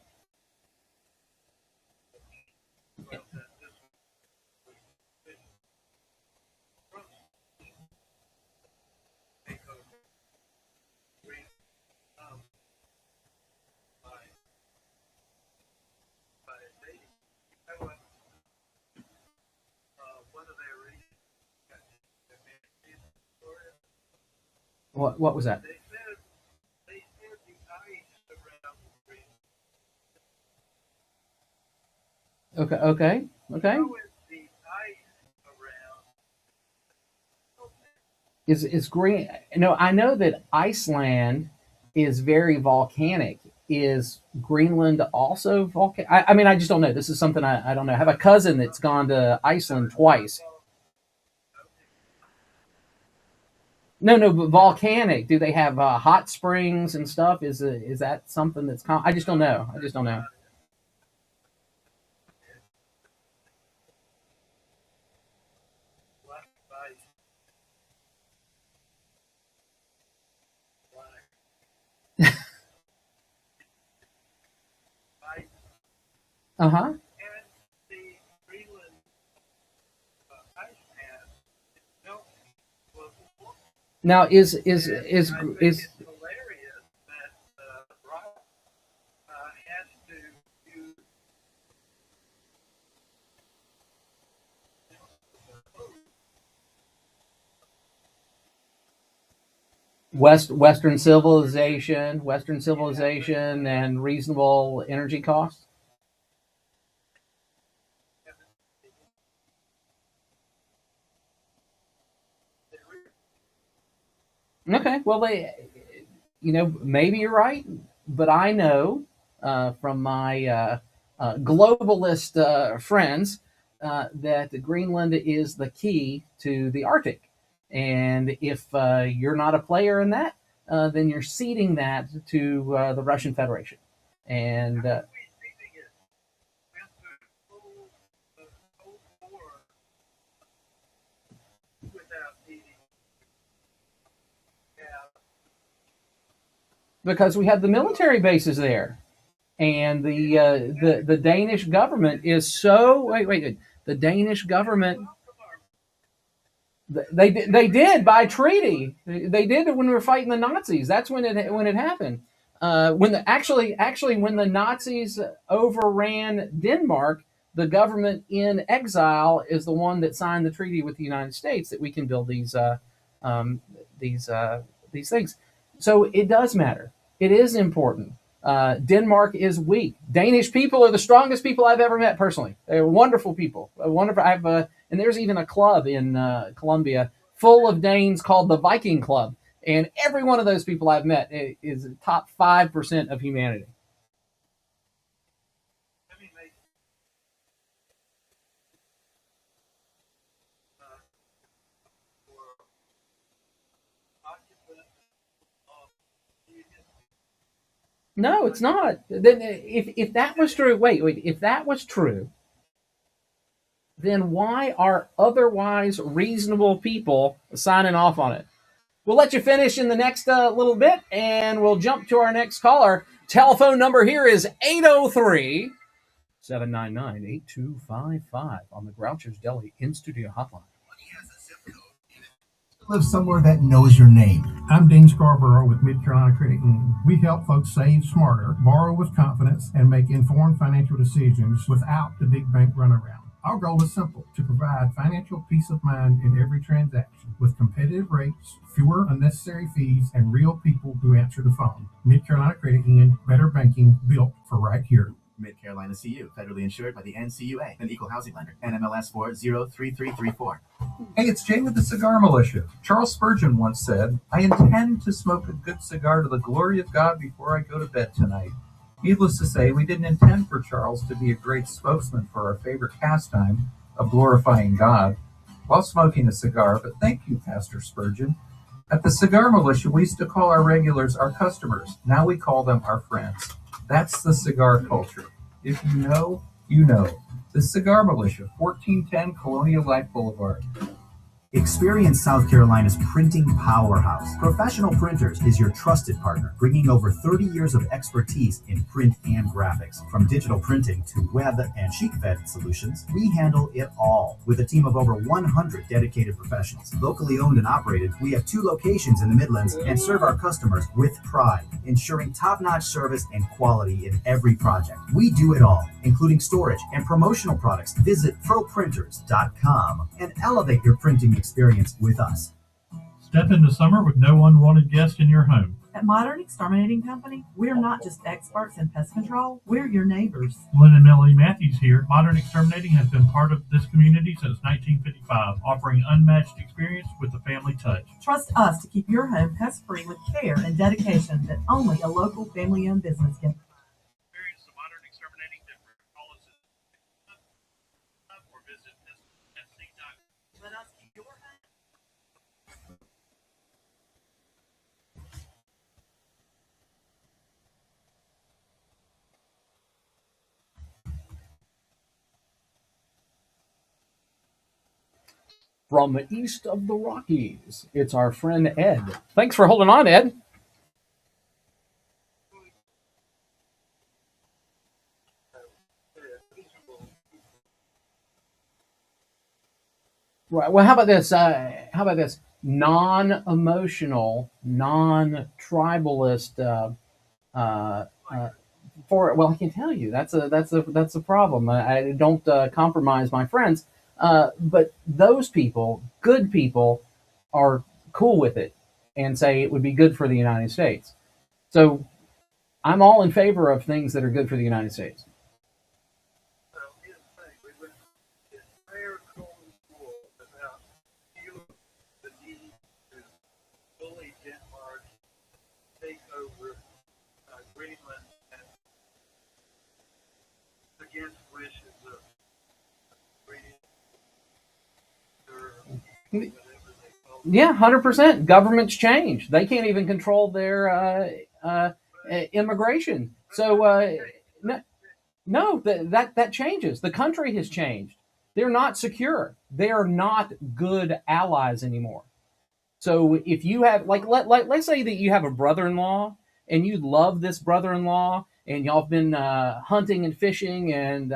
F: What was that? Okay. Is green? I know that Iceland is very volcanic. Is Greenland also volcanic? I mean, I just don't know. This is something I don't know. I have a cousin that's gone to Iceland twice. No, but volcanic. Do they have hot springs and stuff? Is that something that's common? I just don't know. Uh-huh. Now is Western civilization and reasonable energy costs? Okay, well, maybe you're right, but I know from my globalist friends that Greenland is the key to the Arctic, and if you're not a player in that, then you're ceding that to the Russian Federation, and because we have the military bases there, and the Danish government is so wait the Danish government They did by treaty. They did it when we were fighting the Nazis. That's when it happened. When the Nazis overran Denmark, the government in exile is the one that signed the treaty with the United States that we can build these things. So it does matter. It is important. Denmark is weak. Danish people are the strongest people I've ever met personally. They're wonderful people. Wonderful. And there's even a club in Colombia full of Danes called the Viking Club. And every one of those people I've met is top 5% of humanity. No, it's not. Then if that was true, wait, if that was true, then why are otherwise reasonable people signing off on it? We'll let you finish in the next little bit, and we'll jump to our next caller. Telephone number here is 803-799-8255 on the Groucho's Deli in-studio hotline.
K: Live somewhere that knows your name. I'm Dean Scarborough with Mid Carolina Credit Union. We help folks save smarter, borrow with confidence, and make informed financial decisions without the big bank runaround. Our goal is simple: to provide financial peace of mind in every transaction with competitive rates, fewer unnecessary fees, and real people who answer the phone. Mid Carolina Credit Union, better banking built for right here.
O: Mid Carolina CU, federally insured by the NCUA, an equal housing lender. NMLS 403334.
P: Hey, it's Jay with the Cigar Militia. Charles Spurgeon once said, "I intend to smoke a good cigar to the glory of God before I go to bed tonight." Needless to say, we didn't intend for Charles to be a great spokesman for our favorite pastime of glorifying God while smoking a cigar, but thank you, Pastor Spurgeon. At the Cigar Militia, we used to call our regulars our customers. Now we call them our friends. That's the cigar culture. If you know, you know. The Cigar Militia, 1410 Colonial Life Boulevard.
Q: Experience South Carolina's printing powerhouse. Professional Printers is your trusted partner, bringing over 30 years of expertise in print and graphics. From digital printing to web and sheet-fed solutions, we handle it all with a team of over 100 dedicated professionals. Locally owned and operated, we have 2 locations in the Midlands and serve our customers with pride, ensuring top-notch service and quality in every project. We do it all, including storage and promotional products. Visit proprinters.com and elevate your printing experience with us.
Y: Step into summer with no unwanted guest in your home.
Z: At Modern Exterminating Company, we're not just experts in pest control, we're your neighbors.
Y: Lynn and Melanie Matthews here. Modern Exterminating has been part of this community since 1955, offering unmatched experience with a family touch.
Z: Trust us to keep your home pest-free with care and dedication that only a local family-owned business can.
Y: Experience the Modern Exterminating different. Call us or visit SC.com.
Z: Let us keep your home.
F: From east of the Rockies, it's our friend Ed. Thanks for holding on, Ed. Right. Well, how about this? Non-emotional, non-tribalist. Well, I can tell you that's a problem. I don't compromise my friends. But those people, good people, are cool with it and say it would be good for the United States. So I'm all in favor of things that are good for the United States. Yeah, 100%. Governments change. They can't even control their immigration. So that changes. The country has changed. They're not secure. They are not good allies anymore. So if you have, let's say that you have a brother-in-law and you love this brother-in-law and y'all have been hunting and fishing and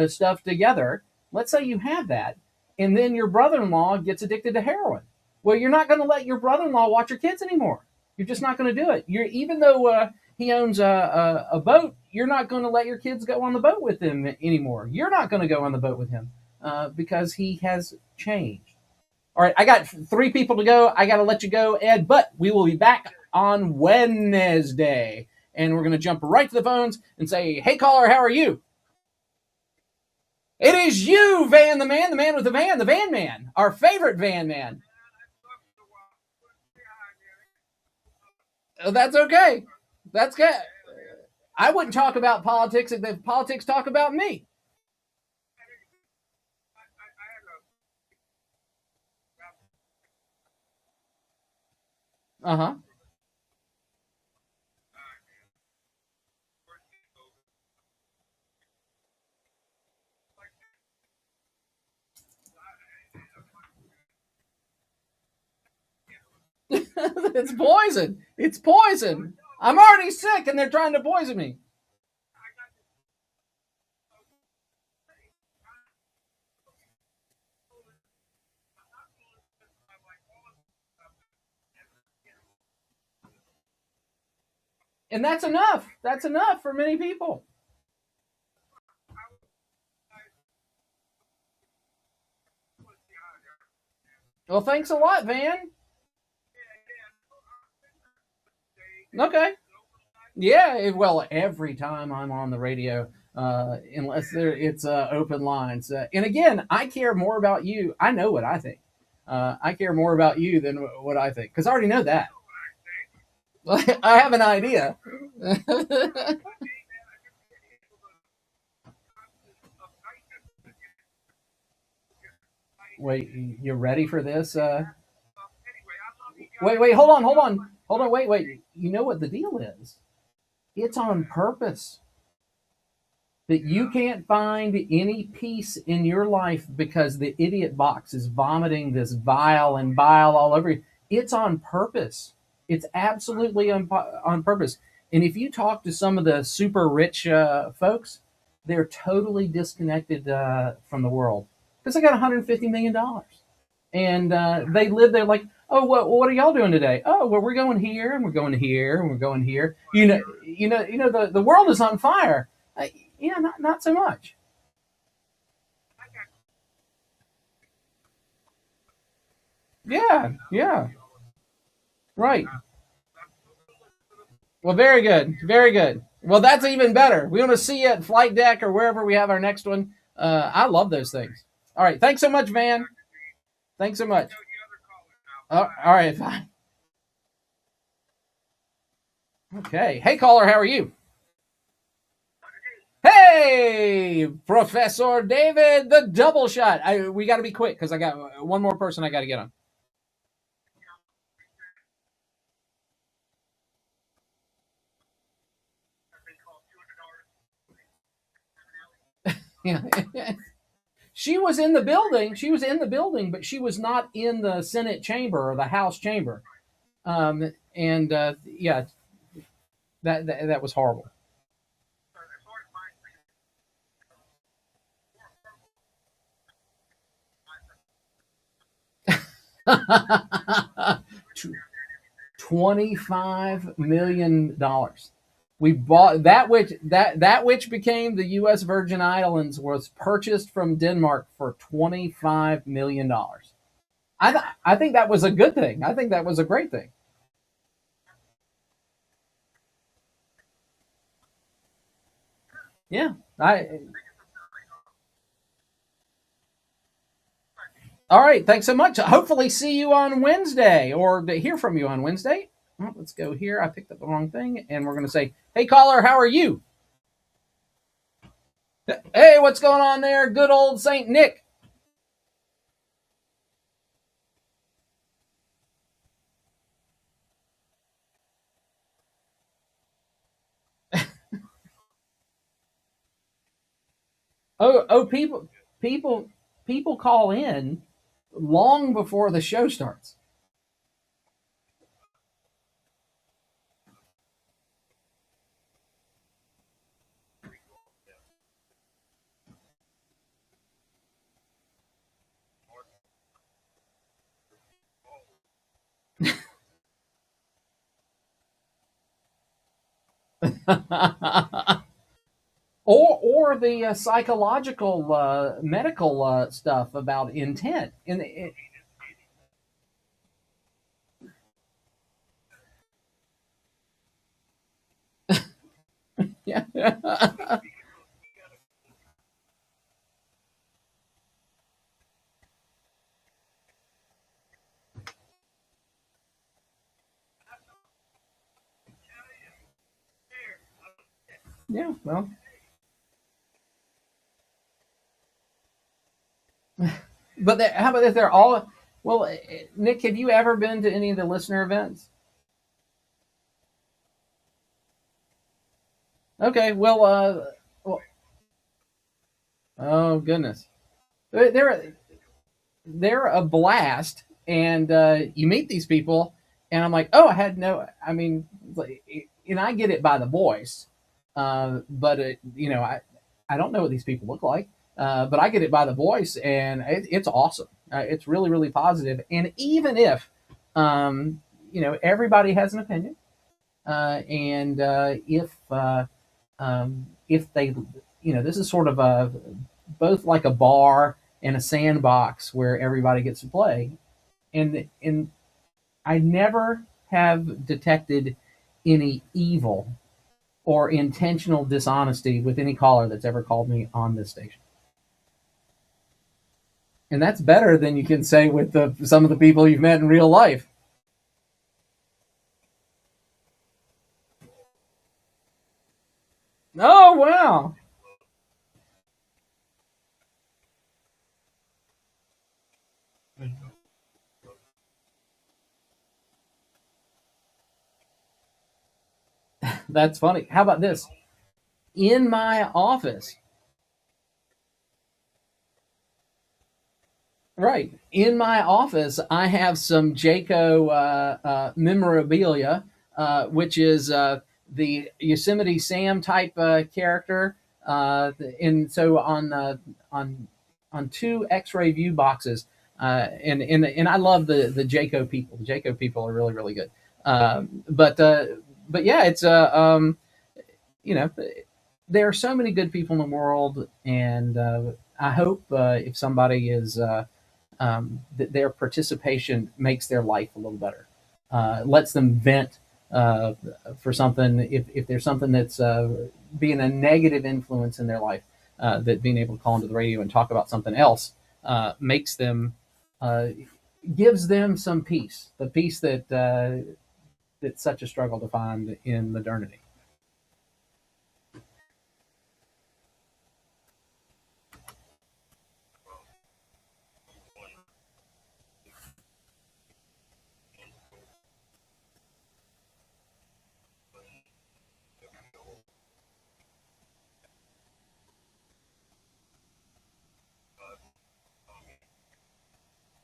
F: stuff together. Let's say you have that. and then your brother-in-law gets addicted to heroin. Well, you're not going to let your brother-in-law watch your kids anymore. You're just not going to do it. Even though he owns a boat, you're not going to let your kids go on the boat with him anymore. You're not going to go on the boat with him because he has changed. All right, I got 3 people to go. I got to let you go, Ed, but we will be back on Wednesday, and we're going to jump right to the phones and say, hey, caller, how are you? It is you, Van the man with the van man, our favorite van man. Oh, that's okay. That's good. I wouldn't talk about politics if politics talk about me. Uh-huh. It's poison. It's poison. I'm already sick and they're trying to poison me. And that's enough. That's enough for many people. Well, thanks a lot, Van. Okay. Yeah, well, every time I'm on the radio, unless it's open lines. And again, I care more about you. I know what I think. I care more about you than what I think, because I already know that. I have an idea. Wait, you ready for this? Wait, hold on, wait. You know what the deal is? It's on purpose. That you can't find any peace in your life because the idiot box is vomiting this bile all over you. It's on purpose. It's absolutely on purpose. And if you talk to some of the super rich folks, they're totally disconnected from the world because they got $150 million. And they live there like, oh, what are y'all doing today? Oh, well, we're going here and we're going here and we're going here. The world is on fire. Yeah, not so much. Yeah. Right. Well, very good. Very good. Well, that's even better. We want to see you at Flight Deck or wherever we have our next one. I love those things. All right. Thanks so much, Van. Thanks so much. All right. Fine. Okay. Hey, caller, how are you? Hey, Professor David, the double shot. We got to be quick because I got one more person I got to get on. Yeah. She was in the building. But she was not in the Senate chamber or the House chamber. Yeah, that was horrible. $25 million. We bought that which became the U.S. Virgin Islands was purchased from Denmark for $25 million. I think that was a good thing. I think that was a great thing. Yeah, all right, thanks so much. Hopefully see you on Wednesday or to hear from you on Wednesday. Well, let's go here. I picked up the wrong thing, and we're going to say, hey, caller, how are you? Hey, what's going on there? Good old St. Nick. People call in long before the show starts. or the psychological, medical stuff about intent. Yeah. Yeah, well. But how about this? They're all well. Nick, have you ever been to any of the listener events? Okay, well, oh goodness, they're a blast, and you meet these people, and I'm like, oh, I had no. I mean, and I get it by the voice, but I don't know what these people look like, but I get it by the voice, and it's awesome. It's really really positive, and even if everybody has an opinion, and if they, this is sort of both like a bar and a sandbox where everybody gets to play, and I never have detected any evil or intentional dishonesty with any caller that's ever called me on this station. And that's better than you can say with some of the people you've met in real life. Oh, wow. That's funny. How about this? In my office, right. In my office, I have some Jayco memorabilia, which is the Yosemite Sam type character. And so on two X-ray view boxes, and I love the Jayco people. The Jayco people are really really good. But yeah, it's you know, there are so many good people in the world, and I hope if somebody is that their participation makes their life a little better, lets them vent for something. If there's something that's being a negative influence in their life, that being able to call into the radio and talk about something else makes them, gives them some peace, the peace that that's such a struggle to find in modernity.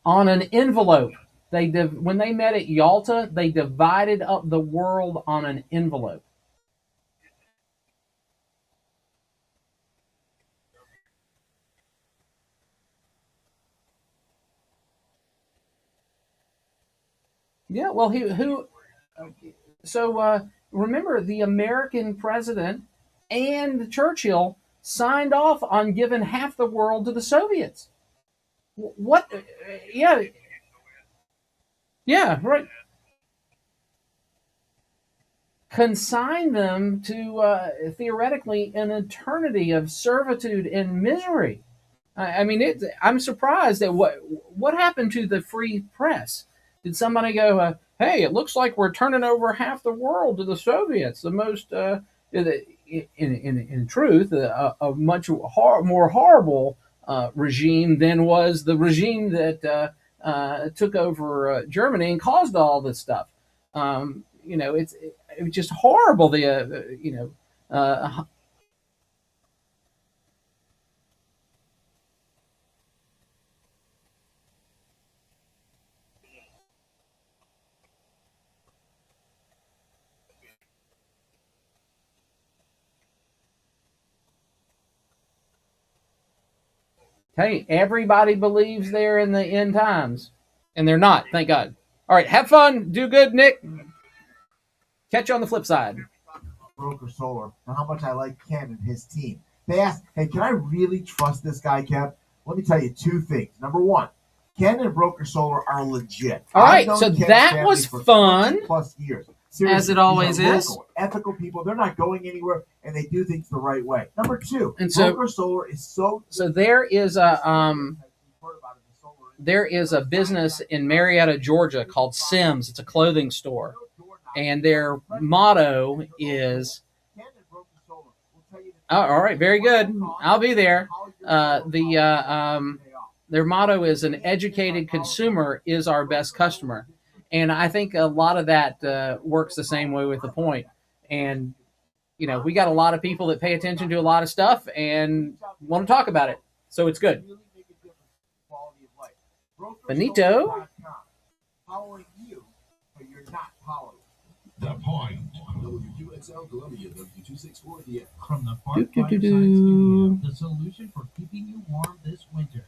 F: On an envelope. When they met at Yalta, they divided up the world on an envelope. Yeah, well, remember the American president and Churchill signed off on giving half the world to the Soviets. What? Yeah, yeah, right. Consign them to theoretically an eternity of servitude and misery. I mean, I'm surprised at what happened to the free press. Did somebody go, "Hey, it looks like we're turning over half the world to the Soviets"? The most, in truth, a much more horrible regime than was the regime that took over Germany and caused all this stuff. It's just horrible. Hey, everybody believes they're in the end times, and they're not. Thank God. All right, have fun. Do good, Nick. Catch you on the flip side.
A: Broker Solar and how much I like Ken and his team. They asked, hey, can I really trust this guy, Kev? Let me tell you two things. Number one, Ken and Broker Solar are legit.
F: All right,
A: I've known
F: so
A: Ken's
F: that
A: family
F: was
A: for
F: fun.
A: 20+ years.
F: As it
A: Seriously,
F: always
A: these are
F: is.
A: local, ethical people. They're not going anywhere, and they do things the right way. Number two,
F: And so-
A: Broker Solar is so.
F: So there is a business in Marietta, Georgia called Sims. It's a clothing store, and their motto is. Oh, all right, very good. I'll be there. Their motto is an educated consumer is our best customer. And I think a lot of that works the same way with the point. And, you know, we got a lot of people that pay attention to a lot of stuff and want to talk about it. So it's good. Benito?
A: Following you, but you're not following.
S: The Point. WQXL Columbia, W264 DM.
L: From the Park Fireside Studio, the solution for keeping you warm this winter.